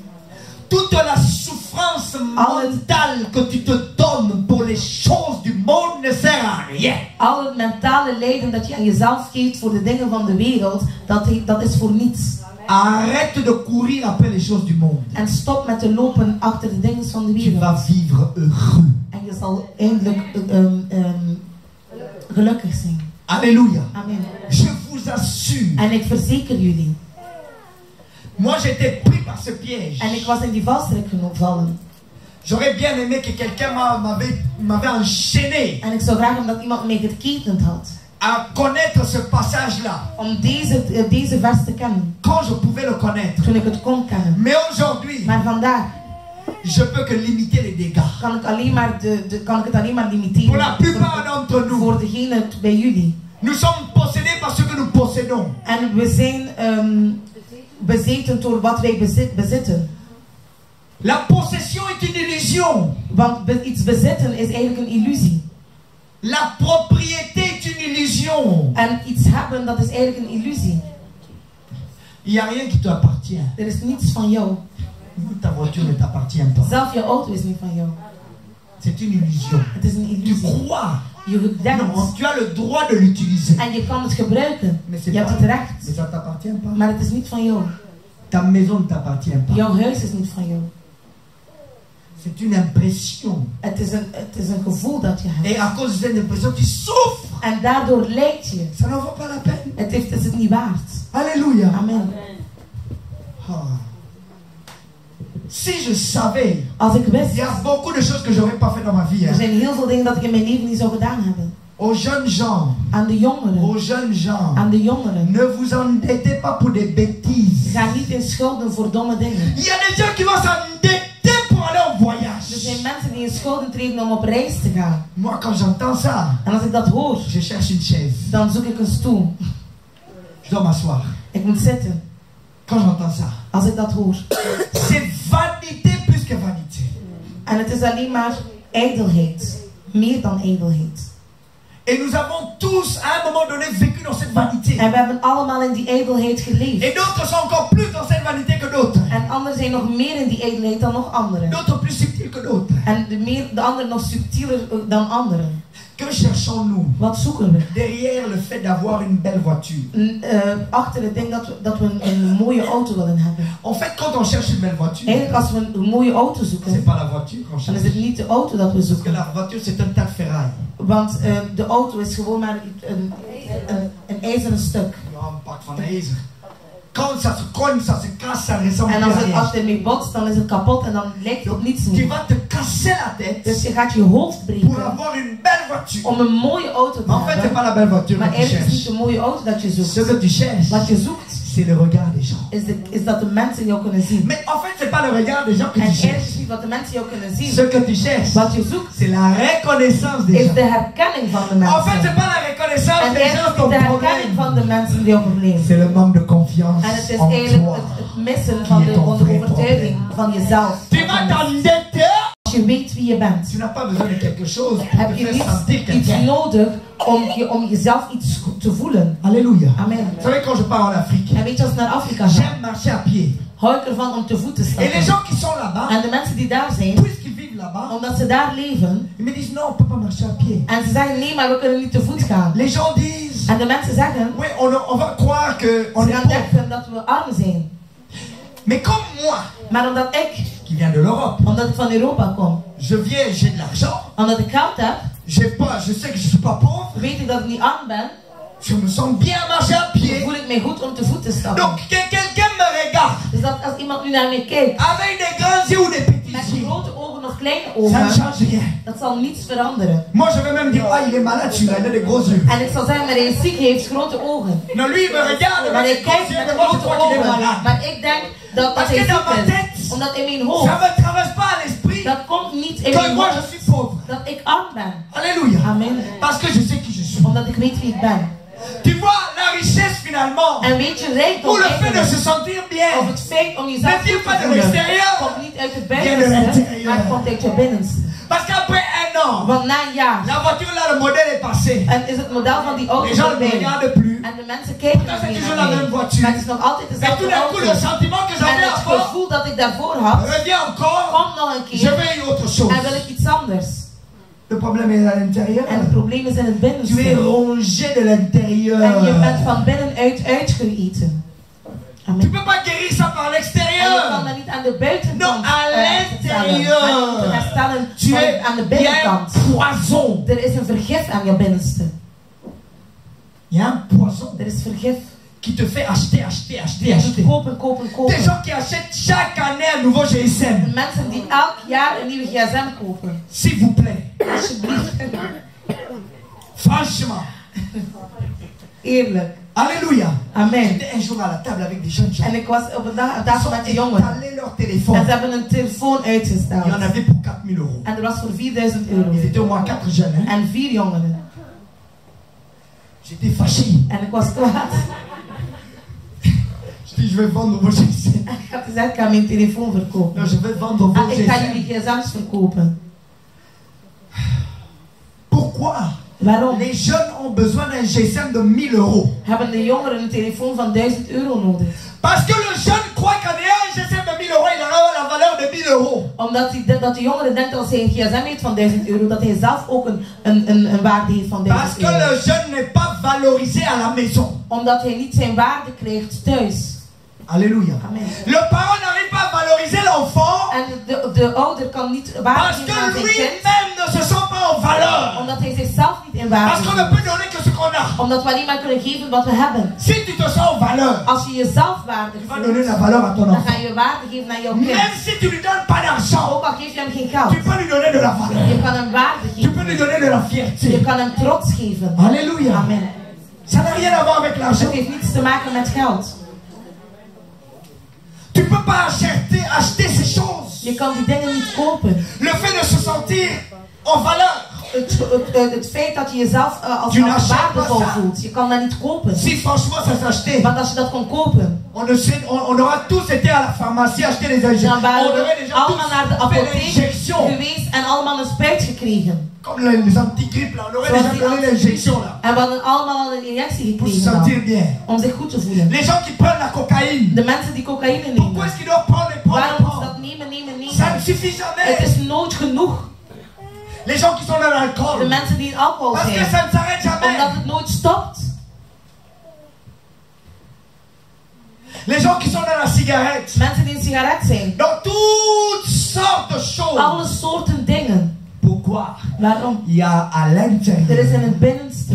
Toute la souffrance mentale que tu te donnes pour les choses du monde ne sert à rien. Alle mentale lijden dat je aan jezelf geeft voor de dingen van de wereld, dat is voor niets. Arrête de courir après les choses du monde. En stop met te lopen achter de dingen van de Tu wereld. vas vivre heureux. En je zal eindelijk gelukkig zijn. Alléluia. Amen. Je vous assure. En ik verzeker jullie. Moi j'étais pris par ce piège. En ik was in die valstrik gevallen. J'aurais bien aimé que quelqu'un m'avait enchaîné. En ik zou graag omdat iemand mij geketend had. À connaître ce passage-là. Om deze vers te kennen. Quand je pouvais le connaître. Toen ik het kon kennen. Mais aujourd'hui. Maar vandaag. Je peux que limiter les dégâts. Kan ik het alleen maar limiteren. Pour la plupart d'entre nous. Voor degene bij jullie. Nous sommes possédés par ce que nous possédons. En we zijn bezeten door wat wij bezitten. La possession est une illusion. Want iets bezitten is eigenlijk een illusie. La propriété est une illusion. En iets hebben, dat is eigenlijk een illusie. Il n'y a rien qui te appartient. Er is niets van jou. Ta voiture ne t'appartient pas. Zelf je auto is niet van jou. C'est une illusion. Het is een illusie. Tu crois. Je denkt. Non, tu as le droit de l'utiliser. En je kan het gebruiken. Je hebt het recht. Mais ça t'appartient pas. Maar het is niet van jou. Ta maison ne t'appartient pas. Jouw huis is niet van jou. C'est une impression. Het is een gevoel dat je hebt. Et à cause de cette impression, tu souffres. En daardoor lijdt je. Ça n'en vaut pas la peine. Het is het niet waard. Alléluia. Amen. Oh. Si je savais, als ik wist, il y a beaucoup de choses que j'aurais pas fait dans ma vie. Er zijn heel veel dingen dat ik in mijn leven niet zou gedaan hebben. Aux jeunes gens, aan de jongeren, aux jeunes gens, aan de jongeren, ne vous endettez pas pour des bêtises. Ga niet in schulden voor domme dingen. Il y a des gens qui vont s'endetter pour aller en voyage. Er zijn mensen die in schulden treden om op reis te gaan. Moi, quand j'entends ça, en als ik dat hoor, je cherche une chaise. Dan zoek ik een stoel. Je dois m'asseoir. Ik moet zitten. Quand j'entends ça, als ik dat hoor, c'est vanité plus que vanité. En het is alleen maar ijdelheid, meer dan ijdelheid. Et nous avons tous à un moment donné vécu dans cette vanité. En we hebben allemaal in die ijdelheid geleefd. Et d'autres sont encore plus dans cette vanité que d'autres. En anderen zijn nog meer in die ijdelheid dan nog anderen. D'autres plus subtils que d'autres. En de anderen nog subtieler dan anderen. Que cherchons-nous? Wat zoeken we? Derrière le fait d'avoir une belle voiture. Achter het ding dat we een mooie auto willen hebben. En fait, quand on cherche une belle voiture, eigenlijk als we een mooie auto zoeken, c'est pas la voiture qu'on cherche. Dan is het niet de auto dat we zoeken. Parce que la voiture c'est un tas de ferraille. Want de auto is gewoon maar een ijzeren stuk. Ja, een pak van ijzer. Quand ça se cogne, ça se casse, ça ressemble en à rien. als het ermee botst, dan is het kapot en dan lijkt het op niets meer. Tu vas te casser la tête. Dus je gaat je hoofd breken. Pour avoir une belle voiture. Om een mooie auto te hebben. En fait, c'est pas la belle voiture maar que tu cherches. eigenlijk is het niet de mooie auto dat je zoekt. Ce que tu cherches. Wat je zoekt. C'est le regard des gens. Is dat de mensen jou kunnen zien. Mais en fait, c'est pas le regard des gens que tu cherches. En eigenlijk is niet wat de mensen jou kunnen zien. Ce que tu cherches. Wat je zoekt. C'est la reconnaissance des gens. Is de herkenning van de mensen. En fait, c'est pas la reconnaissance des gens ton de problème. herkenning van de mensen die jouw probleem. C'est le manque de confiance. En het is en eigenlijk toi. het missen van de overtuiging van jezelf. Tu vas t'endetter. Als je weet wie je bent. Tu n'as pas besoin de quelque chose pour heb te je faire sentir iets quelqu'un. nodig om jezelf iets te voelen. Alléluia. Amen. Vous savez, quand je pars en Afrique, en weet je, als ik naar Afrika ga, j'aime marcher à pied. Hou ik ervan om te voet te stappen. Et les gens qui sont là-bas, en de mensen die daar zijn, puisqu'ils vivent là-bas, omdat ze daar leven, ils me disent non, on peut pas marcher à pied. En ze zeggen nee, maar we kunnen niet te voet gaan. Les gens disent, en de mensen zeggen, oui, on va croire que on ze est gaan denken dat we arm zijn. Mais comme moi, maar omdat ik, qui viens de l'Europe, omdat ik van Europa kom, je viens, j'ai de l'argent, omdat ik geld heb, je sais que je suis pas pauvre, weet ik dat ik niet arm ben, je me sens bien à marcher à pied. voel ik mij goed om te voet te stappen. Donc, quelqu'un me regarde. Dus dat als iemand nu naar mij kijkt, avec des grands yeux ou des petits met yeux, grote ogen of kleine ça ne ogen, change rien. dat zal niets veranderen. Moi, je vais même dire, ah, il est malade, celui-là, il a des gros yeux. En ik zal zeggen, maar hij is ziek, hij heeft grote ogen. Non, lui, il me regarde Maar avec hij des gros kijkt yeux, met mais moi, je grote crois qu'il est ogen. malade. Maar ik denk dat hij Parce que dans ma ziek is. tête, Omdat in mijn ça hoofd, me traverse pas à l'esprit dat komt niet in que mijn moi, je hoofd, suis pauvre. dat ik arm ben. Alléluia. Amen. Parce que je sais qui je suis. Omdat ik weet wie ik ben. Tu vois, la richesse finalement, En weet je, rijkdom ou le fait de eigenlijk, se sentir bien, of het feit om jezelf ne goed vient te pas de voelen, l'extérieur, komt niet uit het vient de buitenste, l'intérieur. maar het komt uit je binnenste. Parce qu'après un an, Want na een jaar, la voiture là, le modèle est passé. en is het model van die auto Les gens ne me voorbij. regardent plus. En de mensen kijken Pourtant, niet c'est meer toujours naar la mij. même voiture. Maar het is nog altijd Et tout dezelfde d'un coup, le auto. sentiment que En j'avais het avant gevoel dat ik daarvoor had, revient encore. komt nog een Je keer veux une autre chose. en wil ik iets anders. Le problème est à l'intérieur. En het probleem is in het binnenste. Tu es rongé de l'intérieur. En je bent van binnenuit uitgeeten. Amen. Tu peux pas guérir ça par En l'extérieur. je kan dat niet aan de buitenkant. Non, à l'intérieur. Tu es aan de il y a binnenkant. un poison. Er is een vergif aan je binnenste. Il y a un poison Er is vergif. qui te fait acheter. Die doet kopen, kopen, Des kopen. gens qui achètent chaque année un nouveau GSM. Mensen die elk jaar een nieuwe gsm kopen. S'il vous plaît. Alsjeblieft. Franchement. Eerlijk. Alléluia. Amen. J'étais un jour à la table avec des jeunes gens. En ik was op een Ils tafel ont met de jongeren. étalé leur En téléphone. ze hebben een telefoon Il y en uitgesteld. avait pour 4000 €. En er was voor 4000 euro. Ils étaient au moins 4 jeunes. Hein? En 4 jongeren. J'étais fâché. En ik was kwaad. Je dis, je vais vendre vos GSM. Ik had gezegd, ik ga mijn telefoon verkopen. Non, je vais vendre vos Ik ga GSM. jullie gsm's verkopen. Pourquoi? Waarom? Les jeunes ont besoin d'un GSM de 1000 €. Hebben de jongeren een telefoon van 1000 euro nodig? Parce que le jeune croit qu'en ayant un GSM de 1000 €, il aura la valeur de 1000 €. Omdat dat de jongere denkt als hij een gsm heeft van 1000 euro, dat hij zelf ook een waarde heeft van Parce 1000 que euro. le jeune n'est pas valorisé à la maison. Omdat hij niet zijn waarde krijgt thuis. Alléluia. Amen. Le parent n'arrive pas à valoriser l'enfant En de ouder kan niet waarde parce geven que aan zijn kind, lui-même ne se sent pas en valeur. omdat hij zichzelf niet in waarde Parce qu'on ne geeft. peut donner que ce qu'on a. Omdat we alleen maar kunnen geven wat we hebben. Si tu te sens en valeur, Als je jezelf waardig tu vas donner la voelt, valeur à ton dan enfant. ga je waarde geven aan jouw kind. Même si tu lui donnes pas d'argent, Ook al geef je hem geen geld. tu peux lui donner de la valeur. Je kan hem waarde Tu peux geven. lui donner de la fierté. Je kan hem trots geven. Alléluia. Amen. Ça n'a rien à voir avec Het l'argent. heeft niets te maken met geld. Tu peux pas acheter ces choses. Je kan die dingen niet kopen. Le fait de se sentir en valeur. Het feit dat je jezelf als Tu n'achètes waardevol pas ça. voelt, je kan dat niet kopen. Si franchement ça s'achetait, Want als je dat kon kopen, on aura tous été à la pharmacie acheter des injections. dan On waren aurait we déjà allemaal naar de tous fait apotheek l'injection. geweest en allemaal een spuit gekregen. Comme les antigrippes là, on aurait Zoals déjà die donné l'injection là. En we hadden allemaal al een injectie Pour se gekregen dan, sentir bien. om zich goed te voelen. Les gens qui prennent la cocaïne. De mensen die cocaïne Pourquoi nemen, est-ce qu'ils doivent prendre et waarom is prendre? dat nemen, nemen, Ça ne nemen? suffit Het jamais. is nooit genoeg. Les gens qui sont dans De l'alcool. mensen die in alcohol Parce que zijn, ça ne s'arrête omdat jamais. het nooit stopt. Les gens qui sont dans la cigarette. Mensen die een sigaret zijn, Dans toutes sortes de choses. alle soorten dingen. Pourquoi? Waarom? Il y a à Er is in l'intérieur het binnenste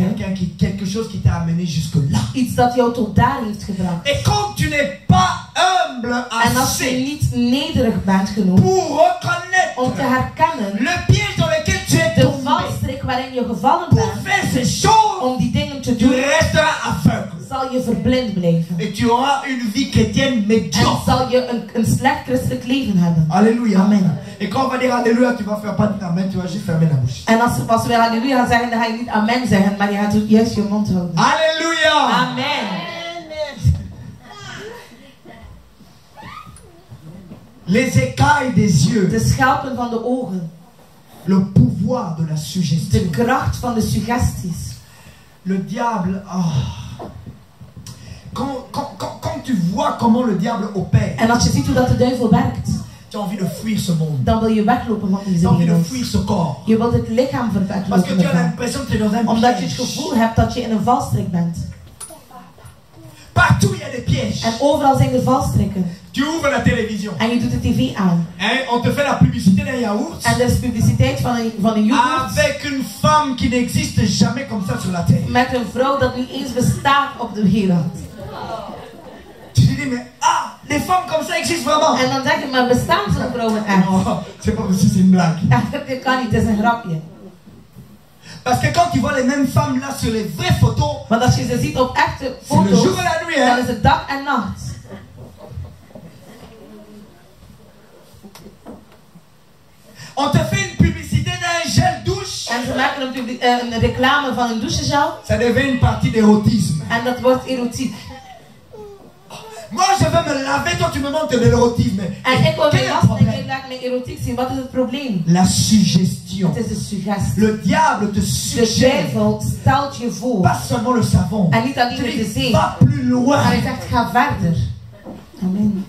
quelque chose qui t'a amené jusque là. iets dat jou tot daar heeft gebracht. Et quand tu n'es pas humble En als je assez niet nederig bent genoeg pour reconnaître om te herkennen le piège dans lequel tu es de tombé, valstrik waarin je gevallen pour bent, faire ces choses, om die dingen te tu doen, resteras aveugle. zal je verblind blijven. Et tu auras une vie chrétienne En médiocre. zal je een slecht christelijk leven hebben. Alléluia. Amen. Et quand on va dire Alléluia, tu vas faire pas de amen, tu vas juste fermer la bouche. En als we halleluja gaan zeggen, dan ga je niet amen zeggen, maar je gaat juist je mond houden. Alléluia. Amen. Les écailles des yeux, De schelpen van de ogen, le pouvoir de la de suggestion. kracht van de suggesties. Le diable, quand tu vois comment le diable opère, En als je ziet hoe dat de duivel werkt, tu as envie de fuir ce monde. dan wil je weglopen van Tu deze as envie de wereld. fuir ce corps. Je wilt het lichaam Parce que weglopen tu as ervan. l'impression que tu es dans un Omdat je het piège. gevoel hebt dat je in een valstrik bent. Partout il y a des pièges. En overal zijn er valstrikken. Tu ouvres la télévision. En je doet de tv aan. Hein, on te fait la publicité d'un yaourt En er is publiciteit van een yoghurt. avec une femme qui n'existe jamais comme ça sur la terre. Met een vrouw dat niet eens bestaat op de wereld. Tu te dis, mais les femmes comme ça existent vraiment. En dan zeg je, maar bestaan zo'n vrouwen echt? Oh, c'est pas possible, c'est une blague. Ja, dat kan niet, het is een grapje. Parce que quand tu vois les mêmes femmes là sur les vraies photos, Want als je ze ziet op echte c'est le foto's, jour et la nuit. dan Hein? is het dag en nacht. On te fait une publicité d'un gel douche. En ze maken een reclame van een douchegel. Ça devient une partie d'érotisme. En dat wordt erotiek. Moi je veux me laver, toi tu me montres de l'érotisme. En ik wil Quel me est le wassen en problème? ik laat me erotiek zien. Wat is het probleem? La suggestion. Het is de suggestie. Le diable te De suggère duivel stelt je voor. pas seulement le savon. En niet alleen Tu met de dis, zee. va plus loin. Maar hij zegt, ga verder. Amen.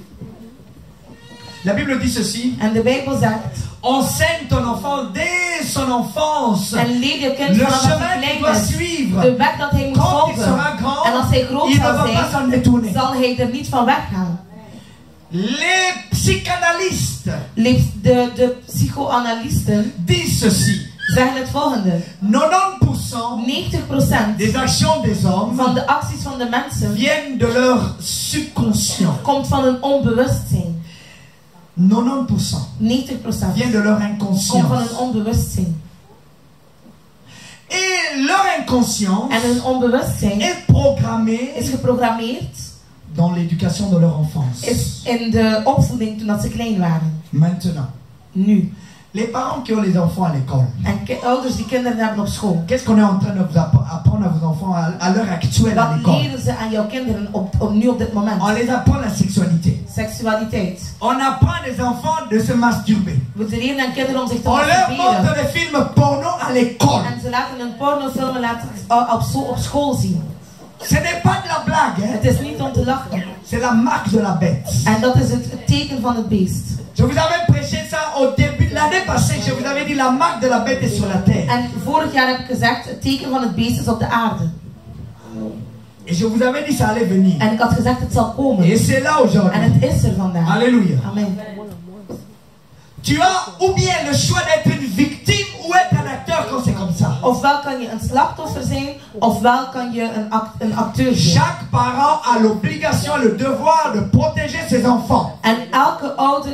La Bible dit ceci. En de Bijbel zegt, Enseigne ton enfant dès son enfance En leer je kind le vanaf hij chemin qu'il klein doit is. suivre. De weg dat hij moet Quand il volgen. sera grand, En als hij groot il ne zal va pas s'en zijn, détourner. zal hij er niet van weggaan. Les psychanalystes De psychoanalisten disent ceci. zeggen het volgende. 90% 90% des actions des hommes van de acties van de mensen viennent de leur subconscient. komt van hun onbewustzijn. 90% 90% viennent de leur komt van hun inconscience. onbewustzijn. Et leur inconscience En hun onbewustzijn est programmée is geprogrammeerd dans l'éducation de leur enfance. is in de opvoeding toen dat ze klein waren. Maintenant, Nu. les parents qui ont les enfants à l'école, En ouders die kinderen hebben op school. qu'est-ce qu'on est en train de vous apprendre à vos enfants à l'heure actuelle à Wat l'école? leren ze aan jouw kinderen nu op dit moment? On les apprend la sexualité. Seksualiteit. On apprend à des enfants de se masturber. We leren aan kinderen om zich te On leur montre masturberen. des films porno à l'école. En ze laten een pornofilm op school zien. Ce n'est pas de la blague, hein? Het is niet om te lachen. C'est la marque de la bête. En dat is het teken van het beest. Je vous avais prêché ça au début de l'année passée. Je vous avais dit la marque de la bête est sur la terre. En vorig jaar heb ik gezegd, het teken van het beest is op de aarde. Et je vous avais dit ça allait venir. En ik had gezegd, het zal komen. Et c'est là En aujourd'hui. het is er vandaag. Alléluia. Amen. Tu as ou bien le choix d'être une victime ou être un acteur quand c'est comme ça. Ofwel kan je een slachtoffer zijn, ofwel kan je een acteur zijn. Chaque parent a l'obligation, le devoir de protéger ses enfants. En elke ouder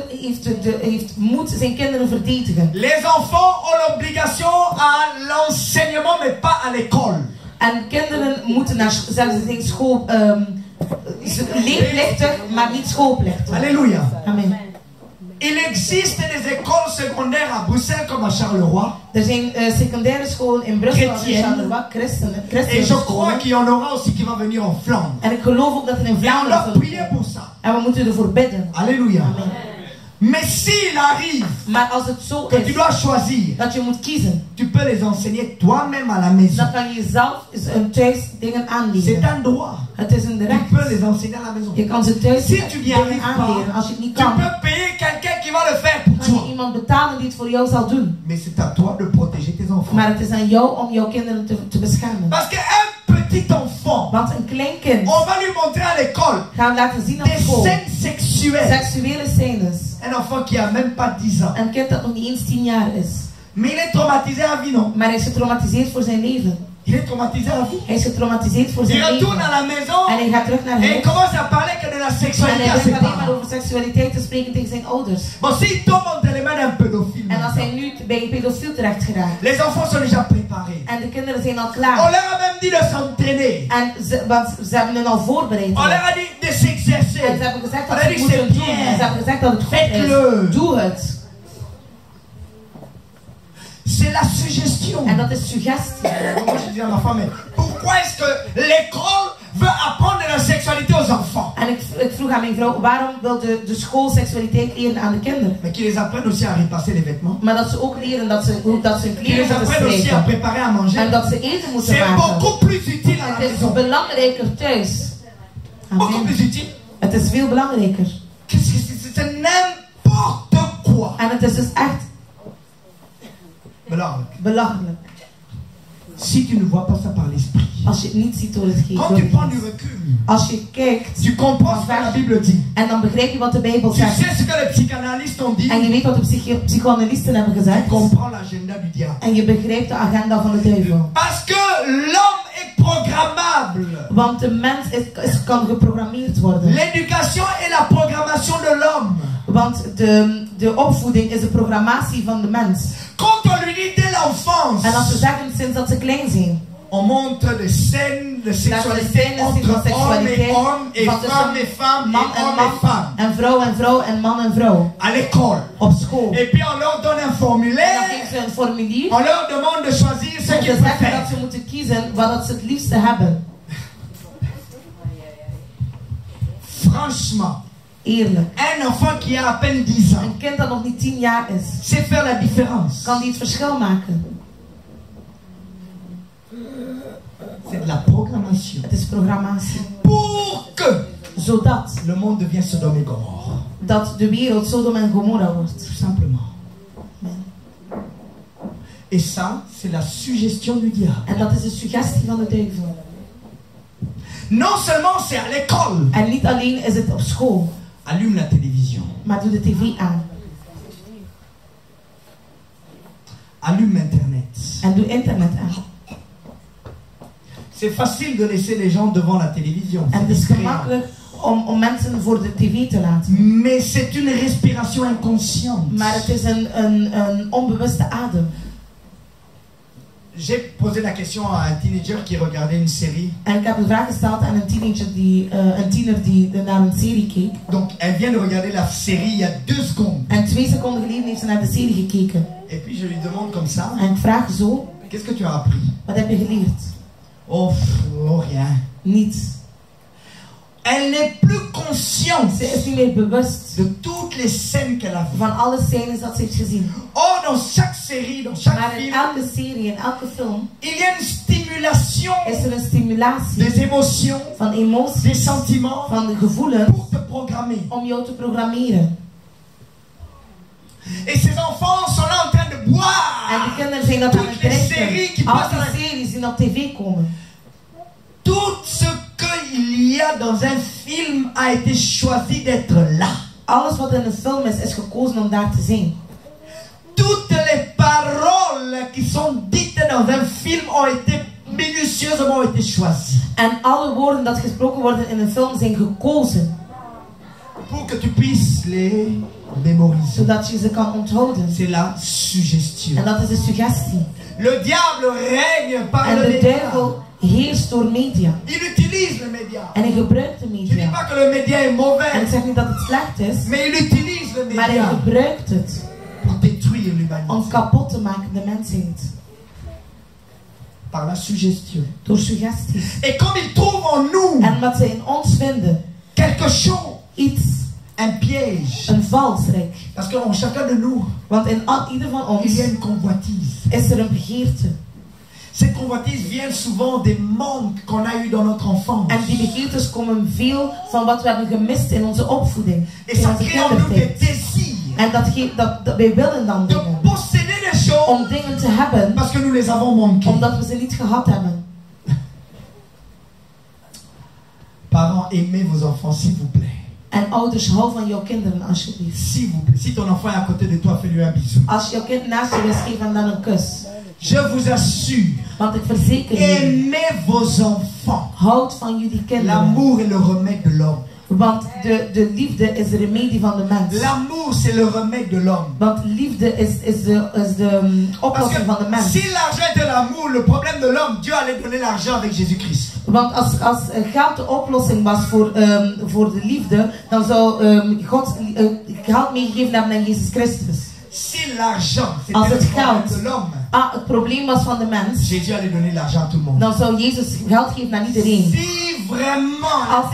moet zijn kinderen verdedigen. Les enfants ont l'obligation à l'enseignement, mais pas à l'école. En kinderen moeten naar zijn school, leerplichtig, maar niet schoolplichtig. Alléluia. Amen. Il existe des écoles secondaires à Bruxelles comme à Charleroi. Er zijn secundaire scholen in Brussel en Charleroi, Et je crois qu'il y en aura aussi qui va venir en Flandre. En ik geloof ook dat er in Et on Vlaanderen doit zullen prier pour ça. En we moeten ervoor bidden. Alléluia. Amen. Mais s'il arrive Maar als het zo que tu is dois choisir, dat je moet kiezen, tu peux les enseigner toi-même à la maison. dan kan je zelf thuis dingen C'est aanleren. un droit. Het is een Tu recht. peux les enseigner à la maison. Je kan ze thuis Si tu n'y dingen arrives aanleren. pas, Als je het niet tu kan, peux payer quelqu'un qui va le faire pour kan je toi. iemand betalen die het voor jou zal doen. Mais c'est à toi de protéger tes enfants. Maar het is aan jou om jouw kinderen te beschermen. Parce qu'un petit enfant, Want een klein kind on va lui montrer à l'école gaan we laten zien op des school. scènes sexuelles. Seksuele scènes. Un enfant qui a même pas 10 ans. Een kind dat nog niet eens 10 jaar is. Mais il est traumatisé à vie, non? Maar hij is getraumatiseerd voor zijn leven. Il est traumatisé à vie. Hij is getraumatiseerd voor Il zijn retourne à leven. la maison En hij gaat terug naar et il huis. commence à parler que de la En sexualité hij à ses begint alleen maar parents. over seksualiteit te spreken tegen zijn ouders. Bon, s'il tombe entre les mains d'un pédophile, En als hij nu bij een pedofiel terecht geraakt. les enfants sont déjà préparés. En de kinderen zijn al On klaar. leur a même dit de s'entraîner. En want ze hebben hen al voorbereid. On leur a dit de s'exercer. En ze hebben gezegd dat On ze a het dit moeten c'est doen. bien. En ze hebben gezegd dat het goed Faites-le. is. Doe het. C'est la suggestion. En dat is suggestie. Moi je dis à ma femme, mais pourquoi est-ce que l'école veut apprendre la sexualité aux enfants? En ik vroeg aan mijn vrouw, waarom wil de school seksualiteit leren aan de kinderen? Mais qu'ils les apprennent aussi à repasser les vêtements. Maar dat ze ook leren dat ze hun Qu'ils kleren les moeten apprennent aussi à strijken. préparer à manger. En dat ze eten moeten C'est maken. beaucoup plus utile à la Het is maison. belangrijker thuis. Beaucoup Amen. plus utile. Het is veel belangrijker. Qu'est-ce que c'est n'importe quoi. En het is dus echt Belangrik. belachelijk. Si tu ne vois pas ça par l'esprit. Als je het niet ziet door het geest. Quand tu prends du recul, Als je kijkt tu comprends ce que la Bible dit. en dan begrijp je wat de Bijbel Tu zegt. sais ce que les psychanalystes ont dit. En je weet wat de psychoanalisten hebben Tu gezegd. comprends l'agenda du diable. En je begrijpt de agenda van de duivel. Parce que l'homme est programmable. Want de mens kan geprogrammeerd worden. L'éducation est la programmation de l'homme. Want de opvoeding is de programmatie van de mens. Quand on lui dit dès l'enfance, En als ze zeggen sinds dat ze klein zijn. on montre des scènes de sexualité entre hommes et hommes et femmes et femmes man et hommes et femmes. En vrouw en vrouw en man en vrouw. À l'école. Op school. Et puis on leur donne un En dan formulaire. geven ze een formulier. On leur demande de choisir ce Om qu'ils te zeggen dat préfèrent. ze moeten kiezen wat ze het liefste hebben. Franchement, Eerlijk. un enfant qui a à peine 10 ans Een kind dat nog niet 10 jaar is. sait faire la différence. Kan die het verschil maken? C'est de la programmation. Het is programmatie. Pour que Zodat le monde devienne Sodome et Gomorrhe. dat de wereld Sodom en Gomorra wordt. Tout simplement. Amen. Et ça, c'est la suggestion du diable. En dat is de suggestie van de duivel. Non seulement c'est à l'école. En niet alleen is het op school. Allume la télévision. Maar doe de tv aan. Allume Internet. En doe internet aan. C'est facile de laisser les gens devant la télévision. En het is gemakkelijk om mensen voor de tv te laten. Mais c'est une respiration inconsciente. Maar het is een onbewuste adem. J'ai posé la question à un teenager qui regardait une série. En ik heb een vraag gesteld aan een tiener die naar een serie keek. Donc elle vient de regarder la série il y a 2 secondes. En 2 seconden geleden heeft ze naar de serie gekeken. Et puis je lui demande comme ça. En ik vraag zo. Qu'est-ce que tu as appris? Wat heb je geleerd? Oh rien. Niets. Elle n'est plus consciente. Ze is niet meer bewust de toutes les scènes qu'elle a vues. Van alle scènes dat ze heeft gezien. Oh, dans chaque série, dans chaque maar in film, elke serie, in elke film, il y a une stimulation is er een stimulatie des émotions, van emoties, des sentiments, van de gevoelens, pour te programmer. Om jou te programmeren. Et ces enfants sont là en train de boire. En de kinderen zijn dat aan het drinken. Al die series die op tv komen. Tout ce qu'il y a dans un film a été choisi d'être là. Alles wat in een film is gekozen om daar te zijn. Toutes les paroles qui sont dites dans un film ont été minutieusement choisies. En alle woorden dat gesproken worden in een film zijn gekozen. Pour que tu puisses les mémoriser. Zodat je ze kan onthouden. C'est la suggestion. En dat is de suggestie. Le diable règne par en le de média. duivel heerst door media. Il utilise le média. En hij gebruikt de media. Je dis pas que le média est mauvais. En ik zeg niet dat het slecht is. Mais il utilise le média. Maar hij gebruikt het. Pour détruire l'humanité. Om kapot te maken de mensheid. Par la suggestion. Door suggesties. Et comme il trouve en nous. En wat ze in ons vinden. Quelque chose. Iets. Un piège. Een valstrik. Parce que en chacun de nous. Want in ieder van ons. Il y a une convoitise. Is er een begeerte. Ces convoitises viennent souvent des manques qu'on a eu dans notre enfance. En die begeertes komen veel van wat we hebben gemist in onze opvoeding. Et ça crée en nous des désirs. En dat wij willen dan dingen. De posséder des choses. Om dingen te hebben. Parce que nous les avons manquées. Omdat we ze niet gehad hebben. Parents, aimez vos enfants s'il vous plaît. En ouders, hou van jouw kinderen alsjeblieft. S'il vous plaît. Si ton enfant est à côté de toi, fais-lui un bisou. Als jouw kind naast je is, geef hem dan een kus. Je vous assure. Want ik verzeker je. Aimez vos enfants. Houd van jullie kinderen. L'amour est le remède de l'homme. Want de liefde is de remedie van de mens. L'amour c'est le remède de l'homme. Want liefde is de oplossing van de mens. Si l'argent était l'amour, le problème de l'homme, Dieu allait donner l'argent avec Jésus-Christ. Want als geld de oplossing was voor de liefde, dan zou God geld meegegeven hebben aan Jezus Christus. Si l'argent als c'était het le problème geld de l'homme, het probleem was van de mens, Jésus allait donner l'argent à tout le monde. Dan zou Jezus geld geven aan iedereen. Si vraiment als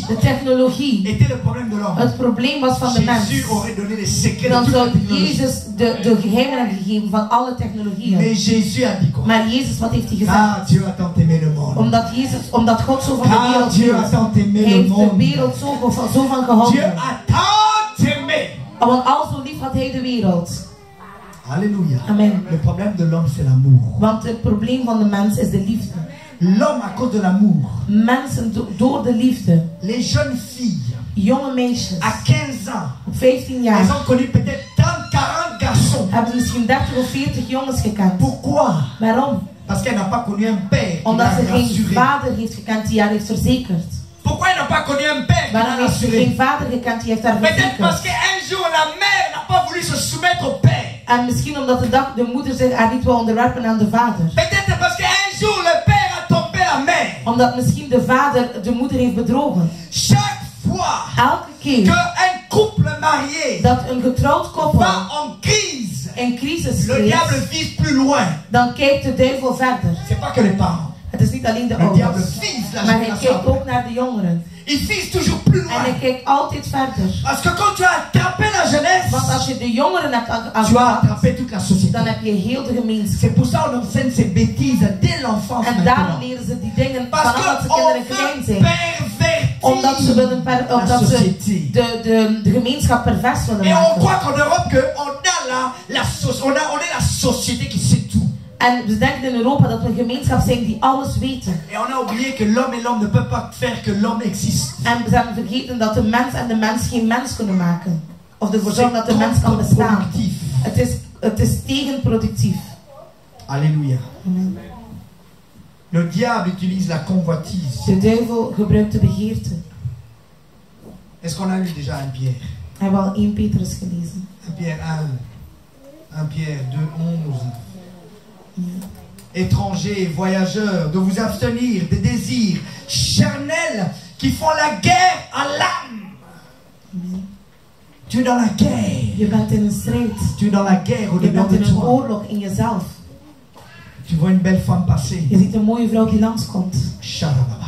de technologie était le problème de l'homme, het probleem was van de mens, Jésus aurait donné les secrets dan de toute zou la technologie. Jezus de geheimen hebben gegeven van alle technologieën. Mais Jésus a dit quoi? Maar Jezus, wat heeft hij gezegd? Ah, Dieu a tant aimé le monde. Omdat God zo van de wereld Dieu a tant aimé le heeft monde. de wereld zo van gehouden. Dieu a tant aimé. Want al zo lief had hij de wereld. Alléluia. Amen. Le problème de l'homme c'est l'amour. Want het probleem van de mens is de liefde. L'homme à cause de l'amour. Mensen door de liefde. Les jeunes filles. Jonge meisjes. À 15 ans. Op 15 jaar. Elles ont connu peut-être 30, 40 garçons. Hebben ze misschien 30 of 40 jongens gekend. Pourquoi? Waarom? Parce qu'elle n'a pas connu un père. Omdat ze geen vader heeft gekend die haar heeft verzekerd. Pourquoi elle n'a pas connu un père? Waarom heeft ze geen vader gekend die heeft haar verzekerd? Peut-être parce qu'un jour la mère n'a pas voulu se soumettre au père. En misschien omdat de moeder zich haar niet wil onderwerpen aan de vader. Peut-être parce qu'un jour le père a trompé la mère. Omdat misschien de vader de moeder heeft bedrogen. Chaque fois elke keer qu'un couple marié dat een getrouwd koppel va en crise, in crisis le diable vise plus loin. Dan kijkt de duivel verder. C'est pas que les parents. Het is niet alleen de ouders. Maar hij kijkt ook naar de jongeren. Il vise toujours plus loin. En hij kijkt altijd verder. Parce que quand tu as attrapé la jeunesse, want als je de jongeren hebt tu as attrapé toute la société. Dan heb je heel de gemeenschap. C'est pour ça qu'on enseigne ces bêtises dès l'enfance. En daarom leren ze die dingen vanaf dat ze kinderen klein zijn. Omdat ze willen de gemeenschap pervers willen maken. Et on croit qu'en Europe qu'on a on est la société qui sait tout. En we denken in Europa dat we een gemeenschap zijn die alles weten. Et on a oublié que l'homme et l'homme ne peuvent pas faire que l'homme existe. En we zijn vergeten dat de mens en de mens geen mens kunnen maken. Of ervoor zorgen dat de mens kan bestaan. Het is tegenproductief. Alléluia. Amen. Le diable utilise la convoitise. De duivel gebruikt de begeerte. Est-ce qu'on a lu déjà 1 Pierre? Hebben we al 1 Petrus gelezen? 1 Pierre 1 Pierre 2, 11. Étrangers, voyageurs, de vous abstenir des désirs charnels qui font la guerre à l'âme. Tu es dans la guerre. Je bent in een strijd. Tu es dans la guerre Je au-dedans bent de in een toi. oorlog in jezelf. Tu vois une belle femme passer. Je ziet een mooie vrouw die langskomt. Sharababa.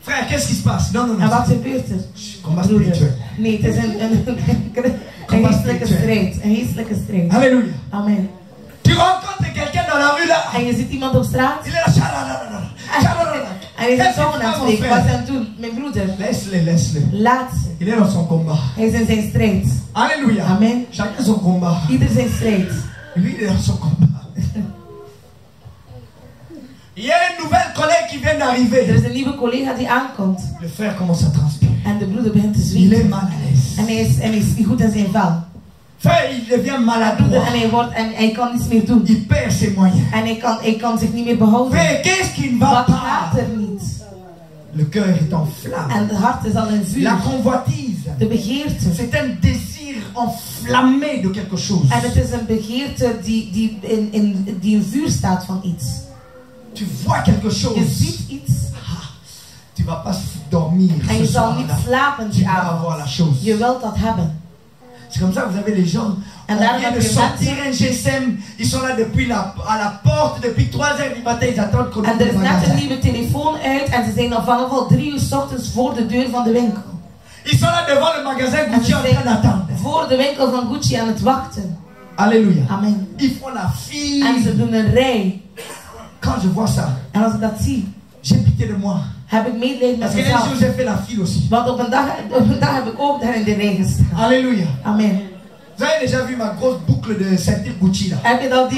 Frère, qu'est-ce qui se passe? Non, non, non. En wat gebeurt er? Combat spirituel. Nee, het is een geestelijke strijd. Een geestelijke strijd. Alléluia. Amen. Tu rencontres quelqu'un dans la rue là. En je ziet iemand op straat. Il est là. Sharababa. En je zit zo aan het spreken. Wat is hij aan het doen? Mijn broeder. Laisse-le. Laat ze. Il est dans son combat. Hij is in zijn strijd. Alléluia. Amen. Chacun son combat. Ieder zijn strijd. Lui, il est dans son combat. Il y a une nouvelle collègue qui vient Er d'arriver. is een nieuwe collega die aankomt. Le frère commence à transpirer. En de broeder begint te Il est zweten. mal à l'aise. En hij is niet goed in zijn vel. Frère, il devient maladroit. En hij kan niets meer doen. Il perd ses moyens. En hij kan zich niet meer behouden. Frère, qu'est-ce qui ne va Wat pas? gaat er niet? Le cœur est en flamme. En het hart is al in vuur. La convoitise, De begeerte. c'est un désir enflammé de quelque chose. En het is een begeerte die in vuur staat van iets. Tu vois quelque chose. Je ziet iets. Tu vas pas dormir. En je Ce zal soir niet là. slapen Tu die vas avoir avond. la chose. Je wilt dat hebben. C'est comme ça que vous avez les gens. En On daarom vient heb de je sortir mensen. un GSM. Ils sont là depuis à la porte depuis 3 heures du matin. Ils attendent qu'on En ouvre er is le net een magasin. nieuwe telefoon uit. En ze zijn al vanaf al 3 uur 's ochtends voor de deur van de winkel. Ils sont là devant le magasin En Gucci ze en train d'attendre. zijn voor de winkel van Gucci aan het wachten. Alléluia. Amen. Ils font la file. En ze doen een rij. Quand je vois ça, En als ik dat zie, j'ai pitié de moi. heb ik medelijden met Parce que un jour mezelf. j'ai fait la file aussi. Want op een dag heb ik ook daar in de rij gestaan. Alléluia. Amen. Vous avez déjà vu ma grosse boucle de ceinture Gucci là? Heb je dat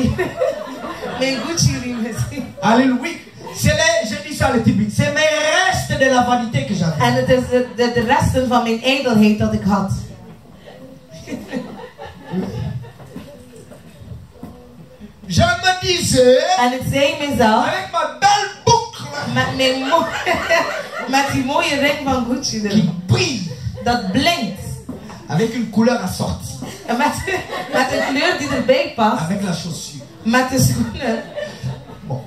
mijn Gucci riem gezien? Alléluia. C'est les, je dis ça le typique, c'est mes restes de la vanité que j'avais. En het is de resten van mijn ijdelheid dat ik had. Je me disais, En ik zei mezelf, avec ma belle boucle met die mooie ring van Gucci qui erin, brille, dat blinkt. avec une couleur assortie, En met een kleur die erbij past, avec la chaussure. met de schoenen. Bon.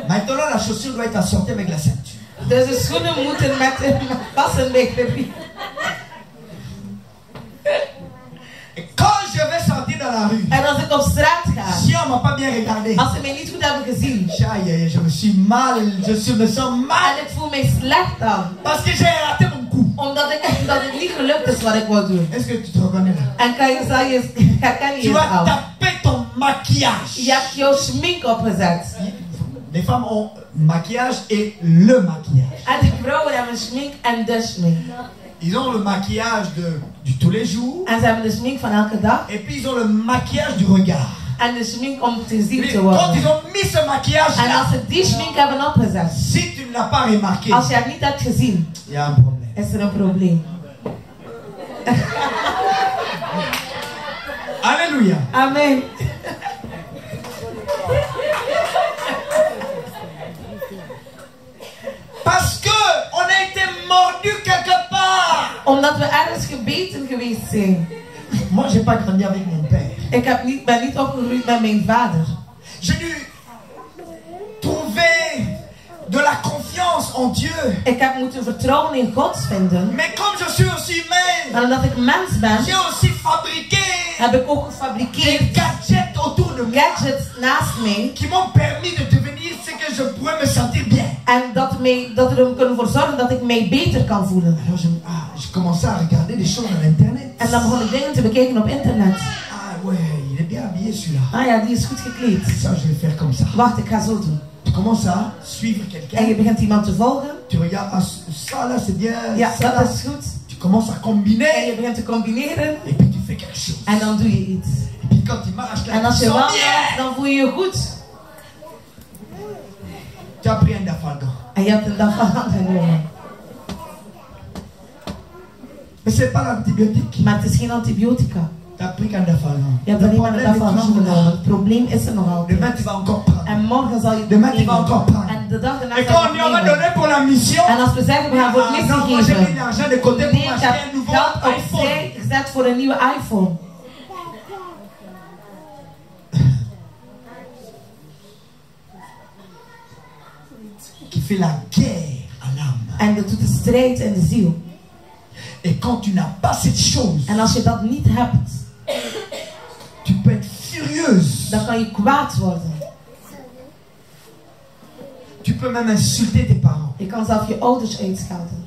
Maintenant, la chaussure doit être assortie avec la ceinture. Dus de schoenen moeten passen bij de riem. Et quand je vais sortir dans la rue, En als ik op straat ga, si on m'a pas bien regardé, als ze mij niet goed hebben gezien, je me suis mal, me sens mal, en ik voel mij slecht dan, parce que j'ai raté mon coup. omdat het niet gelukt is wat ik wou doen. Est-ce que tu te reconnais là? En herken je Tu vas jezelf? taper ton maquillage. Je hebt jouw schmink opgezet. Les femmes ont maquillage et le maquillage. En de vrouwen hebben schmink en de schmink. Ils ont le maquillage du tous les jours. En ze hebben de schmink van elke dag. Et puis ils ont le maquillage du regard. En de schmink om te zien Mais te quand worden. ils ont mis ce maquillage En là, als ze die schmink hebben opgezet, si tu ne l'as pas remarqué, als je het niet hebt gezien, il y a un problème. is er een probleem. Alléluia. Amen. Parce que on a été mordu quelque part. Omdat we ergens gebeten geweest zijn. Moi, j'ai pas grandi avec mon père. Ik ben niet opgegroeid met mijn vader. J'ai dû trouver de la confiance en Dieu. Ik heb moeten vertrouwen in God vinden. Mais comme je suis aussi humain, Maar omdat ik mens ben, j'ai aussi fabriqué heb ik ook des gefabriceerd gadgets autour de moi gadgets naast mij. qui m'ont permis de devenir ce que je pourrais me sentir bien. En dat er kunnen voor zorgen dat ik mij beter kan voelen. Alors je commençais à regarder des choses à l'internet. En dan begon ik dingen te bekijken op internet. Ah ouais, il est bien habillé celui-là. Ah ja, die is goed gekleed. Ça, je vais faire comme ça. Wacht, ik ga zo doen. Tu commences à suivre En je quelqu'un. begint iemand te volgen. Tu regardes, ah, ça là c'est bien. Ja, ça, là. dat is goed. Tu commences à combiner. En je begint te combineren. Et puis tu fais quelque chose. En dan doe je iets. Et puis quand tu marches là, En als tu je sens wandelt, bien. dan voel je je goed. Tu as pris un dafalgan. En je hebt een Dafalgan genomen. Mais c'est pas l'antibiotique. Maar het is geen antibiotica. Tu as pris qu'un dafalgan. Je hebt alleen maar een Dafalgan genomen. Het probleem is er nog altijd. Demain tu vas encore prendre. En morgen zal je het Demain tu vas nemen. encore prendre. En de dag daarna Et zal quand on je y va het nemen. donner pour la mission, En als we zeggen we gaan voor de missie non, moi j'ai mis geven. l'argent de côté pour Nee, ik m'acheter un heb nouveau geld iPhone. opzij gezet voor een nieuwe iPhone. Qui fait la guerre à l'âme. En dat doet de strijd in de ziel. Et quand tu n'as pas cette chose, En als je dat niet hebt, tu peux être furieuse. dan kan je kwaad worden. Tu peux même insulter tes parents. Je kan zelf je ouders uitschelden.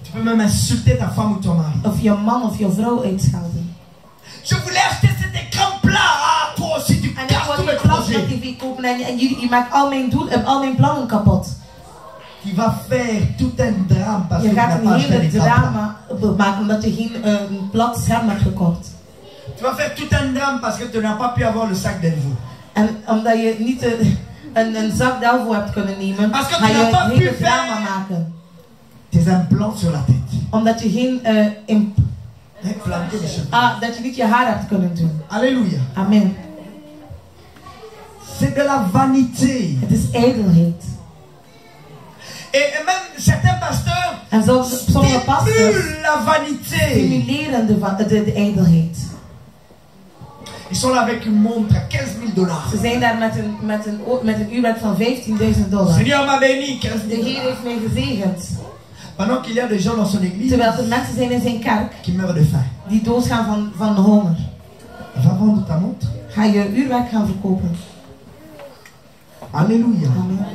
Tu peux même insulter ta femme ou ton mari. Of je man of je vrouw uitschelden. Je voulais acheter cet écran plat. Ah, toi aussi tu En ik casses wil tous die mes plasma projets. tv kopen en je maakt al mijn al mijn plannen kapot. Tu vas faire tout un drame parce que Je tu n'as gaat pas een acheté hele l'écran plat. drama maken omdat je geen plat scherm hebt gekocht. Tu vas faire tout un drame parce que tu n'as pas pu avoir le sac d'Elvo. En omdat je niet een zak Delvo hebt kunnen nemen, Parce que ga tu je n'as pas een pu hele drama faire maken. tes implants sur la tête. Omdat je geen Implanter les cheveux. dat je niet je haar hebt kunnen doen. Alléluia. Amen. C'est de la vanité. Het is ijdelheid. Et même certains pasteurs En sommige pastors stimulent la vanité. stimuleren de ijdelheid. Ils sont là avec une montre à $15,000. Ze zijn daar met een uurwerk van $15.000. Seigneur m'a béni, De Heer 15,000 $. heeft mij gezegend. Pendant qu'il y a des gens dans son église Terwijl er mensen zijn in zijn kerk qui meurent de faim. die doodgaan van honger. Va vendre ta montre. Ga je uurwerk gaan verkopen. Alléluia. Amen.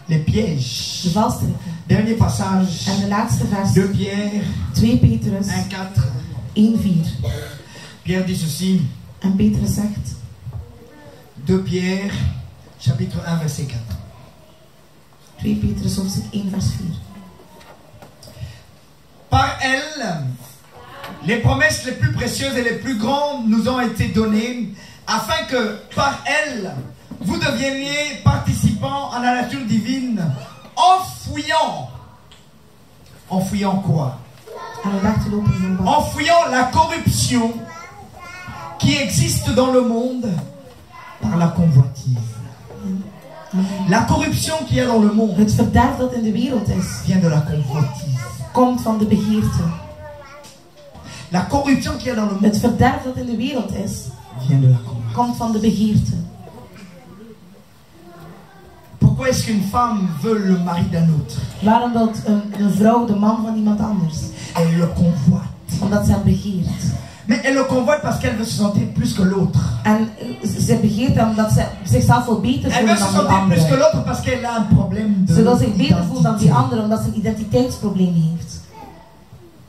Les pièges. De valstrikken. Dernier passage. En de laatste vers. 2 Pierre 2 Petrus 1,4. 1:4. Pierre dit ceci. En Petrus zegt. 2 Pierre chapitre 1 verset 4. 2 Petrus hoofdstuk 1 vers 4. Par elle, les promesses les plus précieuses et les plus grandes nous ont été données, afin que par elle, vous deveniez participants à la nature divine, en fouillant quoi? En fouillant la corruption qui existe dans le monde par la convoitise. La corruption qu'il y a dans le monde Het verderf dat in de wereld is, vient de la convoitise. komt van de begeerte. La corruption qu'il y a dans le monde Het verderf dat in de wereld is, vient de la convoitise. komt van de begeerte. Pourquoi est-ce qu'une femme veut le mari d'un autre? Waarom wil een vrouw de man van iemand anders? Elle le convoite. Omdat ze hem begeert. Mais elle le convoite parce qu'elle veut se sentir plus que l'autre. En ze begeert hem omdat ze zichzelf veel beter Elle veut voelt se dan die sentir plus que andere. l'autre parce qu'elle a un problème de Zodat ze zich beter voelt dan die identité. andere omdat ze een identiteitsprobleem heeft.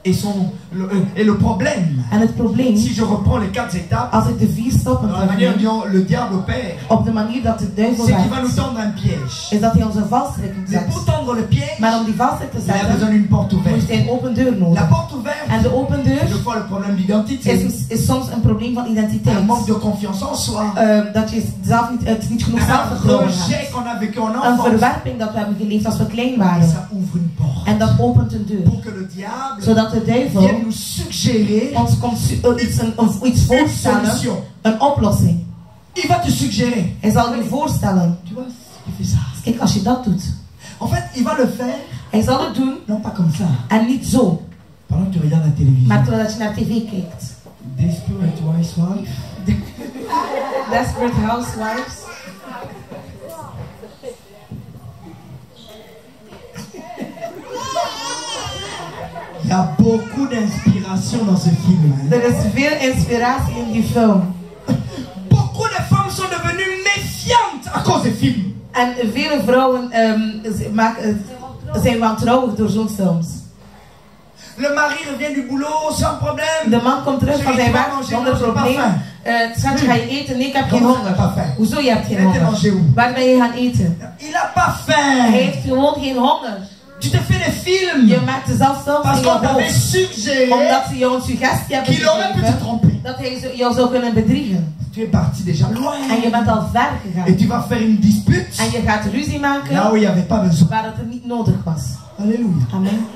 Et le problème, En het probleem, si je reprends les 4 étapes, als ik de 4 stappen dans la manière terugneem, dont le diable opère, op de manier dat de duivel c'est qu'il va nous werkt, tendre un piège. is dat hij ons een valstrik Mais zet. pour tendre le piège, Maar om die valstrik te il a besoin zetten, d'une porte moest ouverte. hij een open deur La nodig. porte ouverte, En de open c'est deur des fois le problème d'identité. is soms een probleem van identiteit. Un manque de confiance en soi. Dat je zelf het niet genoeg Un zelfvertrouwen rejet hebt. qu'on a vécu en Een enfance. verwerping dat we hebben geleefd als we klein Et waren. ça ouvre une porte. En dat opent een deur. Pour que le diable Zodat de duivel vienne nous suggérer ons komt iets une voorstellen, solution. een oplossing. Il va te suggérer. Hij zal je voorstellen, Tu vois, il fait ça. kijk als je dat doet. En fait, il va le faire, Hij zal het doen non pas comme ça, en niet zo, pendant que tu regardes la télévision. maar terwijl je naar tv kijkt. Desperate Housewives. Desperate Housewives. Il y a beaucoup d'inspiration dans ce film. Hein. Er is veel inspiratie in die film. Beaucoup de femmes sont devenues méfiantes à cause des films. En vele vrouwen zijn wantrouwig door zo'n films. Le mari revient du boulot sans problème. De man komt terug van zijn werk zonder probleem. Schatje, ga je eten? Nee, ik heb geen honger. Hoezo, je hebt geen honger? Waar ben je gaan eten? Il n'a pas faim. Hij heeft gewoon geen honger. Tu te fais des films. Je maakt zelf films Parce in qu'on je t'avait hoofd. suggéré Omdat ze jou een suggestie hebben qu'il aurait pu te gegeven tromper. dat hij jou zou kunnen bedriegen. Tu es parti déjà loin. En je bent al ver gegaan. Et tu vas faire une dispute En je gaat ruzie maken là où il n'y avait pas besoin. waar het er niet nodig was. Alléluia. Amen.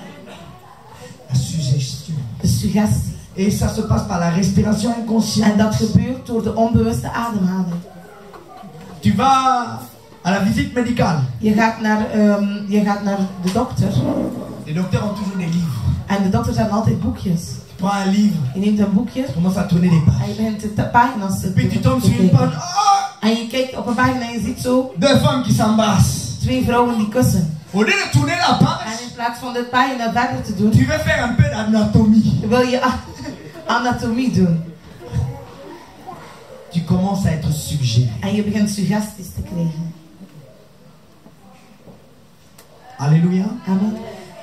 La suggestion. De suggestie. Et ça se passe par la respiration inconsciente. En dat gebeurt door de onbewuste ademhaling. Tu vas à la visite médicale. Je gaat naar de dokter. Les docteurs ont toujours des livres. En de dokters hebben altijd boekjes. Tu prends un livre, Je neemt een boekje tu commences à tourner les en pages. je begint de pagina's te Puis tu tombes sur une kijken. page. Oh, En je kijkt op een pagina en je ziet zo deux femmes qui s'embrassent. 2 vrouwen die kussen. Au lieu de tourner la En page, in plaats van de pagina verder te doen, tu veux faire un peu d'anatomie. wil je anatomie doen. Tu commences à être suggéré. En je begint suggesties te krijgen. Alléluia. Amen.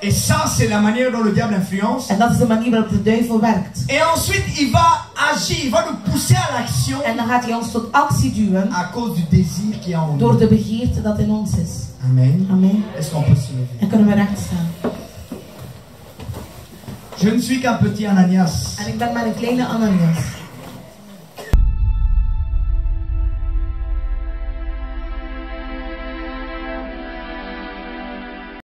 Et ça, c'est la manière dont le diable influence. En dat is de manier waarop de duivel werkt. Et ensuite, il va agir, il va nous pousser à l'action En dan gaat hij ons tot actie duwen à cause du désir qui est en door nous. de begeerte dat in ons is. Amen. Amen. Est-ce qu'on peut se lever? En kunnen we recht staan. Je ne suis qu'un petit Ananias. En ik ben maar een kleine Ananias.